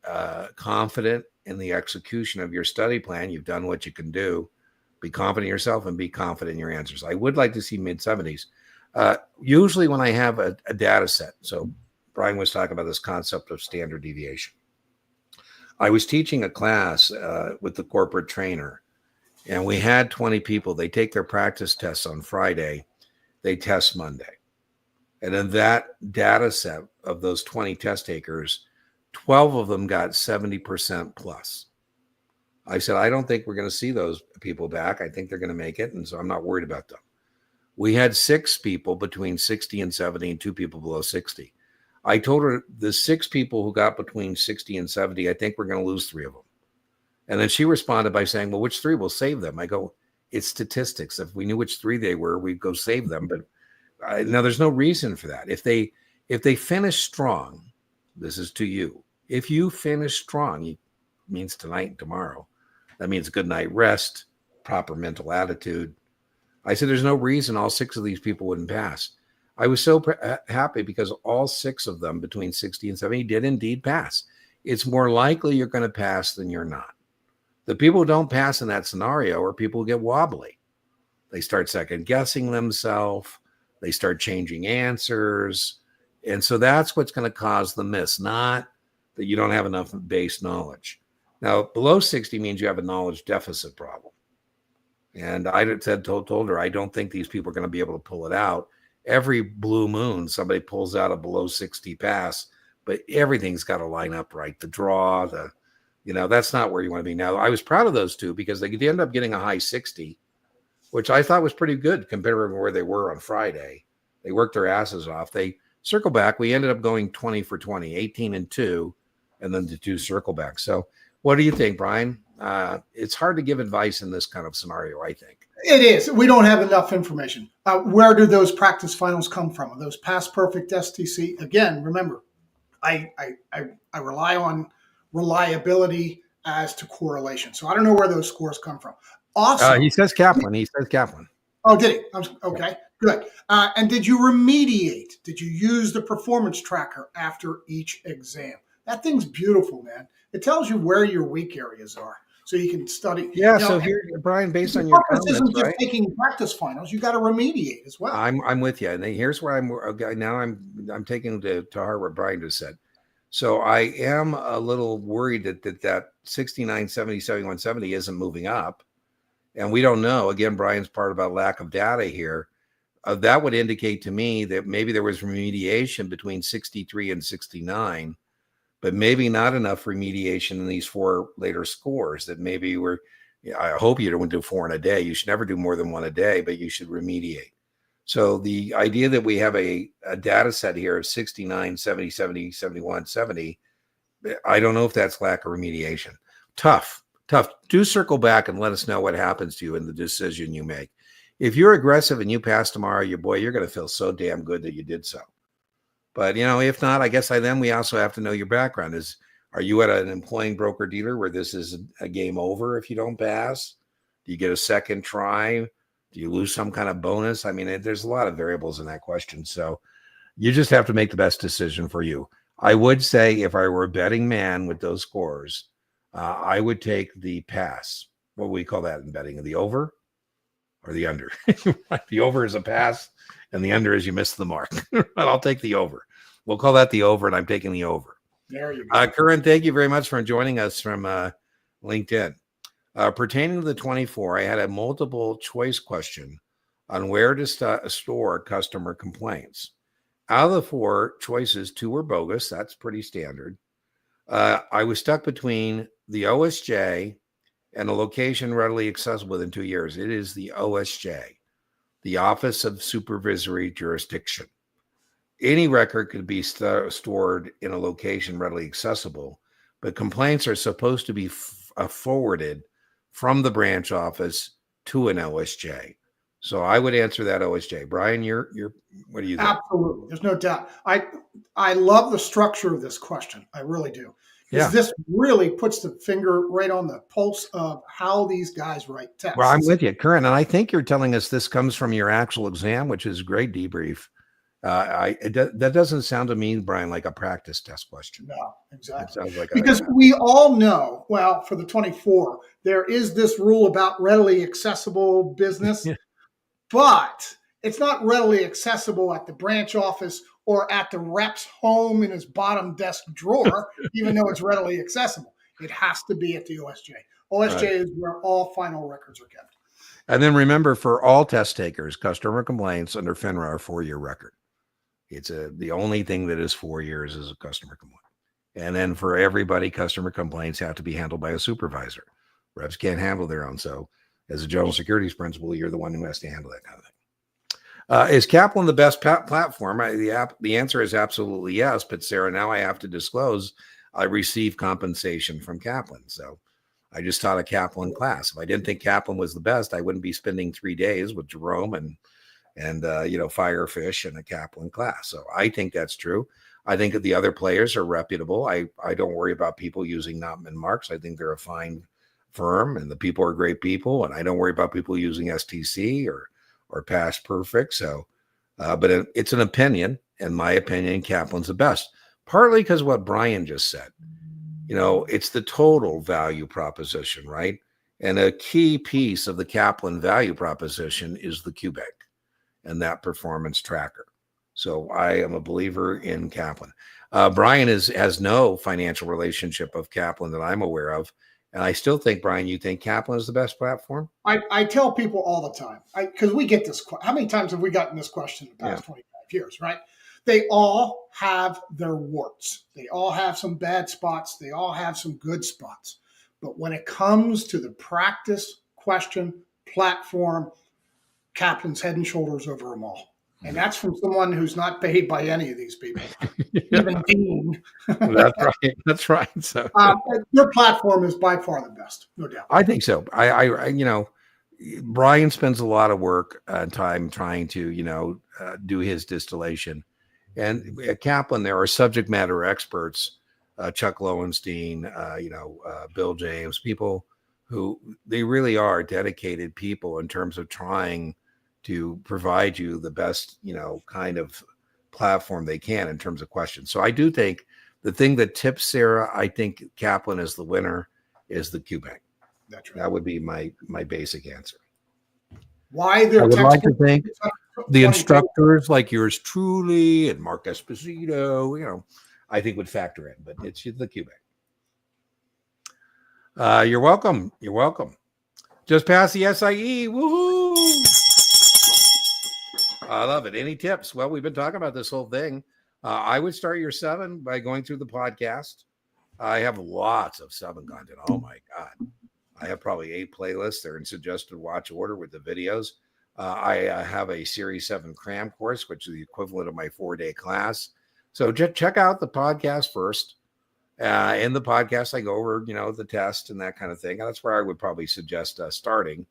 confident in the execution of your study plan. You've done what you can do. Be confident in yourself and be confident in your answers. I would like to see mid-70s. Usually when I have a data set, so Brian was talking about this concept of standard deviation. I was teaching a class with the corporate trainer, and we had 20 people. They take their practice tests on Friday, they test Monday. And in that data set of those 20 test takers, 12 of them got 70% plus. I said, I don't think we're going to see those people back. I think they're going to make it. And so I'm not worried about them. We had 6 people between 60 and 70 and 2 people below 60. I told her the 6 people who got between 60 and 70, I think we're going to lose 3 of them. And then she responded by saying, well, which 3? We'll save them. I go, it's statistics. If we knew which 3 they were, we'd go save them. But now there's no reason for that. If they finish strong, this is to you. If you finish strong, it means tonight and tomorrow. That means good night rest, proper mental attitude. I said, there's no reason all 6 of these people wouldn't pass. I was so happy because all 6 of them between 60 and 70 did indeed pass. It's more likely you're going to pass than you're not. The people who don't pass in that scenario are people who get wobbly. They start second guessing themselves. They start changing answers. And so that's what's going to cause the miss, not that you don't have enough base knowledge. Now, below 60 means you have a knowledge deficit problem. And I told her, I don't think these people are going to be able to pull it out. Every blue moon, somebody pulls out a below 60 pass, but everything's got to line up right. The draw, that's not where you want to be. Now, I was proud of those 2 because they end up getting a high 60, which I thought was pretty good compared to where they were on Friday. They worked their asses off. They circle back. We ended up going 20 for 20, 18 and 2, and then the 2 circle back. So what do you think, Brian? It's hard to give advice in this kind of scenario, I think. It is. We don't have enough information. Where do those practice finals come from? Are those past perfect STC? Again, remember, I rely on reliability as to correlation. So I don't know where those scores come from. Also, he says Kaplan. He says Kaplan. Oh, did he? Okay, good. And did you remediate? Did you use the performance tracker after each exam? That thing's beautiful, man. It tells you where your weak areas are, so you can study. Yeah. So here, Brian, based on your comments, isn't just right? taking practice finals. You got to remediate as well. I'm with you. And here's where I'm taking to heart what Brian just said. So I am a little worried that 69, 70, 71, 70 isn't moving up. And we don't know. Again, Brian's part about lack of data here. That would indicate to me that maybe there was remediation between 63 and 69, but maybe not enough remediation in these 4 later scores that maybe I hope you don't do 4 in a day. You should never do more than 1 a day, but you should remediate. So the idea that we have a data set here of 69, 70, 70, 71, 70, I don't know if that's lack of remediation. Tough. Do circle back and let us know what happens to you in the decision you make. If you're aggressive and you pass tomorrow, you're going to feel so damn good that you did so. But, if not, I guess then we also have to know your background. Are you at an employing broker dealer where this is a game over if you don't pass? Do you get a second try? Do you lose some kind of bonus? I mean, there's a lot of variables in that question. So you just have to make the best decision for you. I would say if I were a betting man with those scores, I would take the pass. What do we call that in betting? The over or the under? The over is a pass and the under is you miss the mark. But I'll take the over. We'll call that the over, and I'm taking the over. There you go. Curran, thank you very much for joining us from LinkedIn. Pertaining to the 24, I had a multiple choice question on where to store customer complaints. Out of the 4 choices, 2 were bogus. That's pretty standard. I was stuck between the OSJ and a location readily accessible within 2 years. It is the OSJ, the Office of Supervisory Jurisdiction. Any record could be stored in a location readily accessible, but complaints are supposed to be forwarded from the branch office to an OSJ. So I would answer that OSJ. Brian, what do you think? Absolutely. There's no doubt. I love the structure of this question. I really do. Because this really puts the finger right on the pulse of how these guys write tests. Well, I'm with you, Curran. And I think you're telling us this comes from your actual exam, which is a great debrief. That doesn't sound to me, Brian, like a practice test question. No, exactly. It sounds like because we all know, well, for the 24, there is this rule about readily accessible business, but it's not readily accessible at the branch office or at the rep's home in his bottom desk drawer, even though it's readily accessible. It has to be at the OSJ. OSJ is where all final records are kept. And then remember, for all test takers, customer complaints under FINRA are 4-year record. It's the only thing that is 4 years is a customer complaint. And then for everybody, customer complaints have to be handled by a supervisor. Reps can't handle their own. So as a general securities principal, you're the one who has to handle that kind of thing. Is Kaplan the best platform? The answer is absolutely yes. But Sarah, now I have to disclose I receive compensation from Kaplan. So I just taught a Kaplan class. If I didn't think Kaplan was the best, I wouldn't be spending 3 days with Jerome and Firefish in a Kaplan class. So I think that's true. I think that the other players are reputable. I don't worry about people using Notman Marks. I think they're a fine firm and the people are great people. And I don't worry about people using STC or Past Perfect. So, but it's an opinion. In my opinion, Kaplan's the best. Partly because what Brian just said. It's the total value proposition, right? And a key piece of the Kaplan value proposition is the QBank and that performance tracker. So I am a believer in Kaplan. Brian has no financial relationship of Kaplan that I'm aware of. And I still think, Brian, you think Kaplan is the best platform? I tell people all the time, because we get this. How many times have we gotten this question in the past 25 years, right? They all have their warts. They all have some bad spots. They all have some good spots. But when it comes to the practice question platform, Kaplan's head and shoulders over them all. And that's from someone who's not paid by any of these people, even Dean. That's right. That's right. So your platform is by far the best, no doubt. I think so. I Brian spends a lot of work and time trying to, do his distillation. And at Kaplan, there are subject matter experts, Chuck Lowenstein, Bill James, people who they really are dedicated people in terms of trying to provide you the best, kind of platform they can in terms of questions. So I do think the thing that tips Sarah, I think Kaplan is the winner, is the QBank. That's right. That would be my basic answer. Why I would like to think the instructors like yours truly and Mark Esposito, I think would factor in, but it's the QBank. You're welcome. You're welcome. Just passed the SIE. Woohoo! I love it. Any tips? Well, we've been talking about this whole thing. I would start your 7 by going through the podcast. I have lots of 7 content. Oh my God. I have probably 8 playlists. They're in suggested watch order with the videos. I have a Series 7 cram course, which is the equivalent of my 4-day class. So just check out the podcast first. In the podcast, I go over, the test and that kind of thing. That's where I would probably suggest starting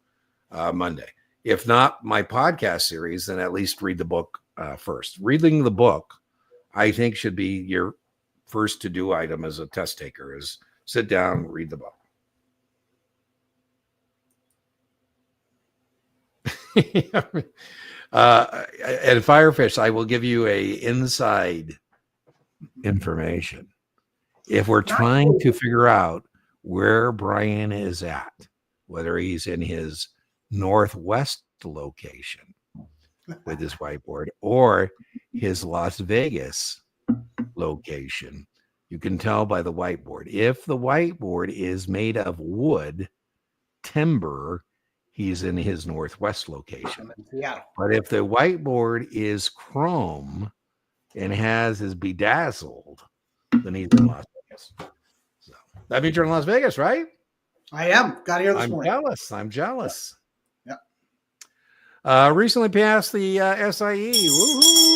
Monday. If not my podcast series, then at least read the book first. Reading the book, I think, should be your first to-do item as a test taker, is sit down, read the book. And Firefish, I will give you a inside information. If we're trying to figure out where Brian is at, whether he's in his Northwest location with his whiteboard or his Las Vegas location, you can tell by the whiteboard. If the whiteboard is made of wood, timber, he's in his Northwest location. Yeah. But if the whiteboard is chrome and his bedazzled, then he's in Las Vegas. So that means you're in Las Vegas, right? I am. Got here this morning. I'm jealous. Yeah. Recently passed the SIE. Woohoo!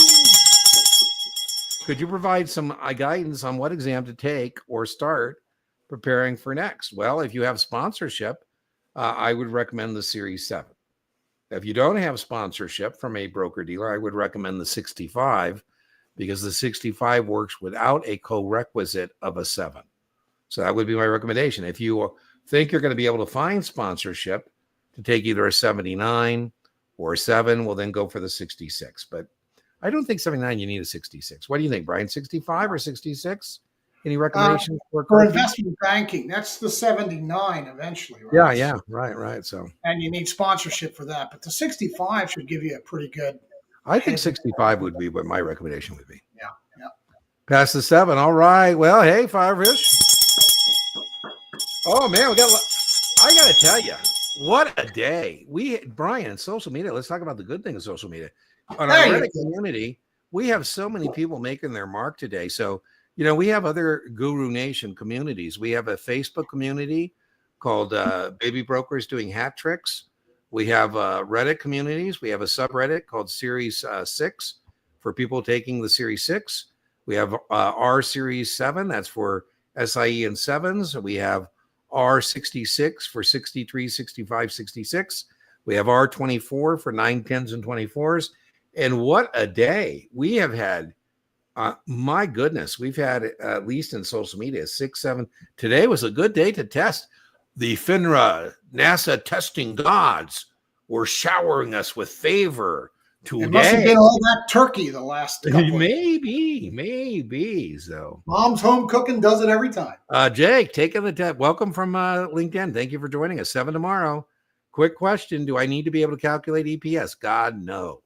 Could you provide some guidance on what exam to take or start preparing for next? Well, if you have sponsorship, I would recommend the Series 7. If you don't have sponsorship from a broker-dealer, I would recommend the 65 because the 65 works without a co-requisite of a 7. So that would be my recommendation. If you think you're going to be able to find sponsorship to take either a 79 or a 7, well, then go for the 66. But I don't think 79, you need a 66. What do you think, Brian? 65 or 66? Any recommendations for investment banking? That's the 79 eventually, right? Yeah, right. So, and you need sponsorship for that, but the 65 should give you a pretty good. I think 65 would be what my recommendation would be. Yeah. Past the 7. All right. Well, hey, Firefish. Oh man, I got to tell you, What a day. Brian, social media, let's talk about the good thing of social media. On our There you Reddit community, we have so many people making their mark today. So, we have other Guru Nation communities. We have a Facebook community called Baby Brokers Doing Hat Tricks. We have Reddit communities. We have a subreddit called Series 6 for people taking the Series 6. We have R Series 7. That's for SIE and 7s. We have R66 for 63, 65, 66. We have R24 for 9, 10s, and 24s. And what a day we have had. My goodness, we've had, at least in social media, 6, 7. Today was a good day to test. The FINRA NASAA testing gods were showering us with favor today. It must have been all that turkey the last couple. Maybe. So Mom's home cooking does it every time. Jake, taking the test. Welcome from LinkedIn. Thank you for joining us. 7 tomorrow. Quick question. Do I need to be able to calculate EPS? God, no.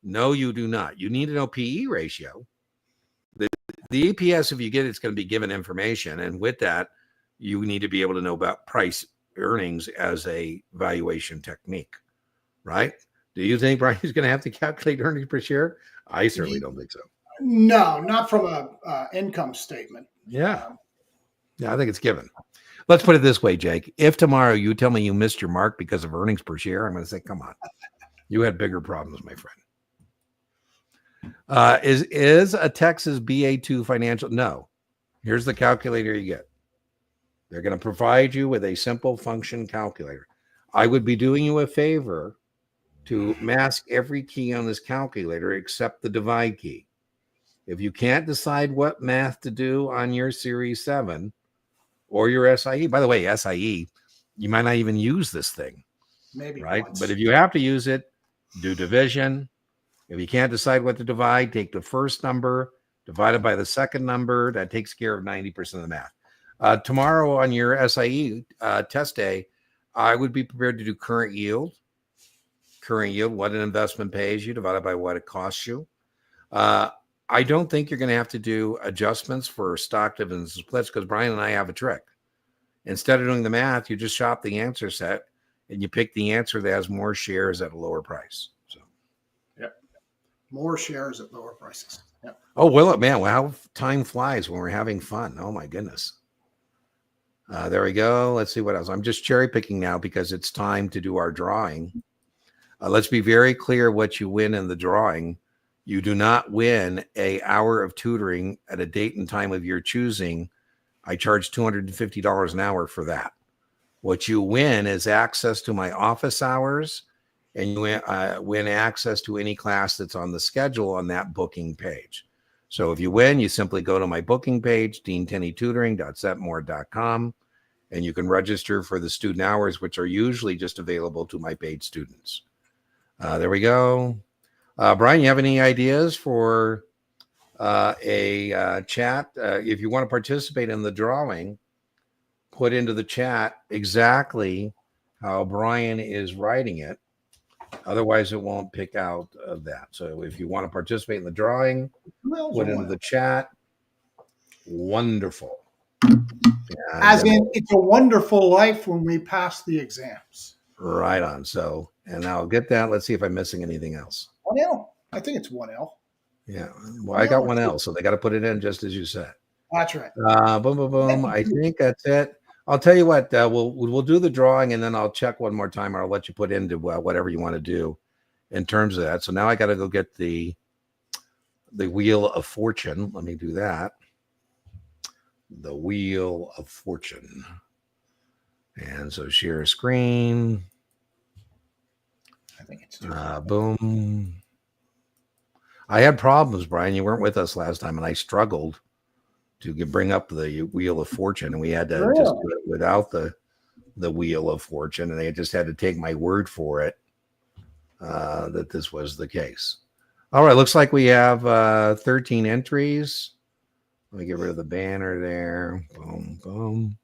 No, you do not. You need to know PE ratio. The EPS, if you get it, it's going to be given information. And with that, you need to be able to know about price earnings as a valuation technique, right? Do you think Brian's going to have to calculate earnings per share? I certainly don't think so. No, not from a income statement. Yeah, I think it's given. Let's put it this way, Jake. If tomorrow you tell me you missed your mark because of earnings per share, I'm going to say, come on. You had bigger problems, my friend. Is a Texas BA2 financial? No. Here's the calculator you get. They're going to provide you with a simple function calculator. I would be doing you a favor to mask every key on this calculator except the divide key. If you can't decide what math to do on your Series 7 or your SIE, by the way, SIE, you might not even use this thing. Maybe right? once. But if you have to use it, do division. If you can't decide what to divide, take the first number divided by the second number. That takes care of 90% of the math. Tomorrow on your SIE test day, I would be prepared to do current yield. Current yield, what an investment pays you divided by what it costs you. I don't think you're going to have to do adjustments for stock dividends and splits because Brian and I have a trick. Instead of doing the math, you just shop the answer set and you pick the answer that has more shares at a lower price. So, yep, more shares at lower prices. Yep. Oh, will it, man? Wow, time flies when we're having fun. Oh my goodness. There we go. Let's see what else. I'm just cherry picking now because it's time to do our drawing. Let's be very clear what you win in the drawing. You do not win an hour of tutoring at a date and time of your choosing. I charge $250 an hour for that. What you win is access to my office hours, and you win access to any class that's on the schedule on that booking page. So if you win, you simply go to my booking page, deantenneytutoring.setmore.com, and you can register for the student hours, which are usually just available to my paid students. There we go. Brian, you have any ideas for a chat? If you want to participate in the drawing, put into the chat exactly how Brian is writing it. Otherwise, it won't pick out of that. So if you want to participate in the drawing, put into the chat. Wonderful. As in, it's a wonderful life when we pass the exams. Right on. So, and I'll get that. Let's see if I'm missing anything else. 1L. I think it's 1L. Yeah. Well, I got 1L, so they got to put it in just as you said. That's right. Boom, boom, boom. I think that's it. I'll tell you what, we'll do the drawing and then I'll check one more time or I'll let you put into whatever you want to do in terms of that. So now I got to go get the Wheel of Fortune. Let me do that. The Wheel of Fortune. And so share a screen. I think it's boom. I had problems, Brian. You weren't with us last time and I struggled to bring up the Wheel of Fortune, and we had to just do it without the Wheel of Fortune, and they just had to take my word for it that this was the case. All right, looks like we have 13 entries. Let me get rid of the banner there. Boom, boom.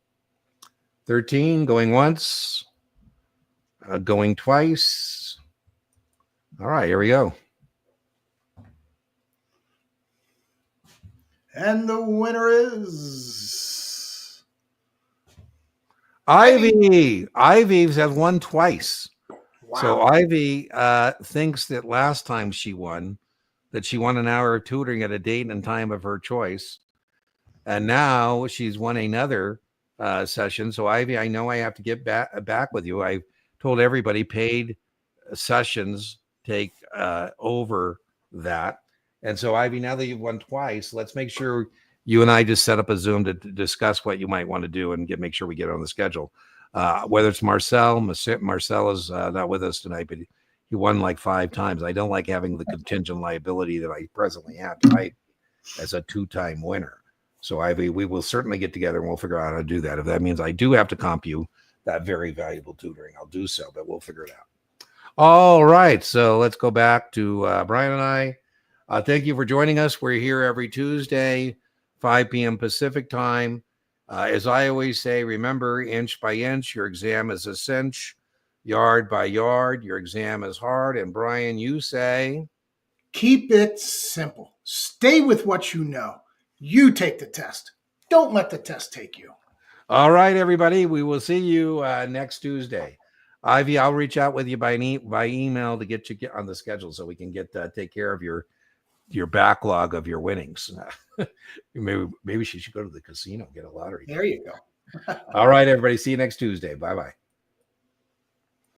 13 going once, going twice. All right, here we go. And the winner is Ivy's have won twice. Wow. So Ivy thinks that last time she won an hour of tutoring at a date and time of her choice. And now she's won another session. So Ivy, I know I have to get back with you. I told everybody paid sessions take over that. And so Ivy, now that you've won twice, let's make sure you and I just set up a Zoom to discuss what you might want to do and make sure we get on the schedule. Whether it's Marcel is not with us tonight, but he won like 5 times. I don't like having the contingent liability that I presently have tonight as a 2-time winner. So Ivy, we will certainly get together and we'll figure out how to do that. If that means I do have to comp you that very valuable tutoring, I'll do so, but we'll figure it out. All right. So let's go back to Brian and I. Thank you for joining us. We're here every Tuesday, 5 p.m. Pacific time. As I always say, remember, inch by inch, your exam is a cinch. Yard by yard, your exam is hard. And Brian, you say? Keep it simple. Stay with what you know. You take the test. Don't let the test take you. All right, everybody. We will see you next Tuesday. Ivy, I'll reach out with you by email to get you on the schedule so we can take care of your backlog of your winnings. Maybe she should go to the casino and get a lottery. There you go. All right, everybody. See you next Tuesday. Bye-bye.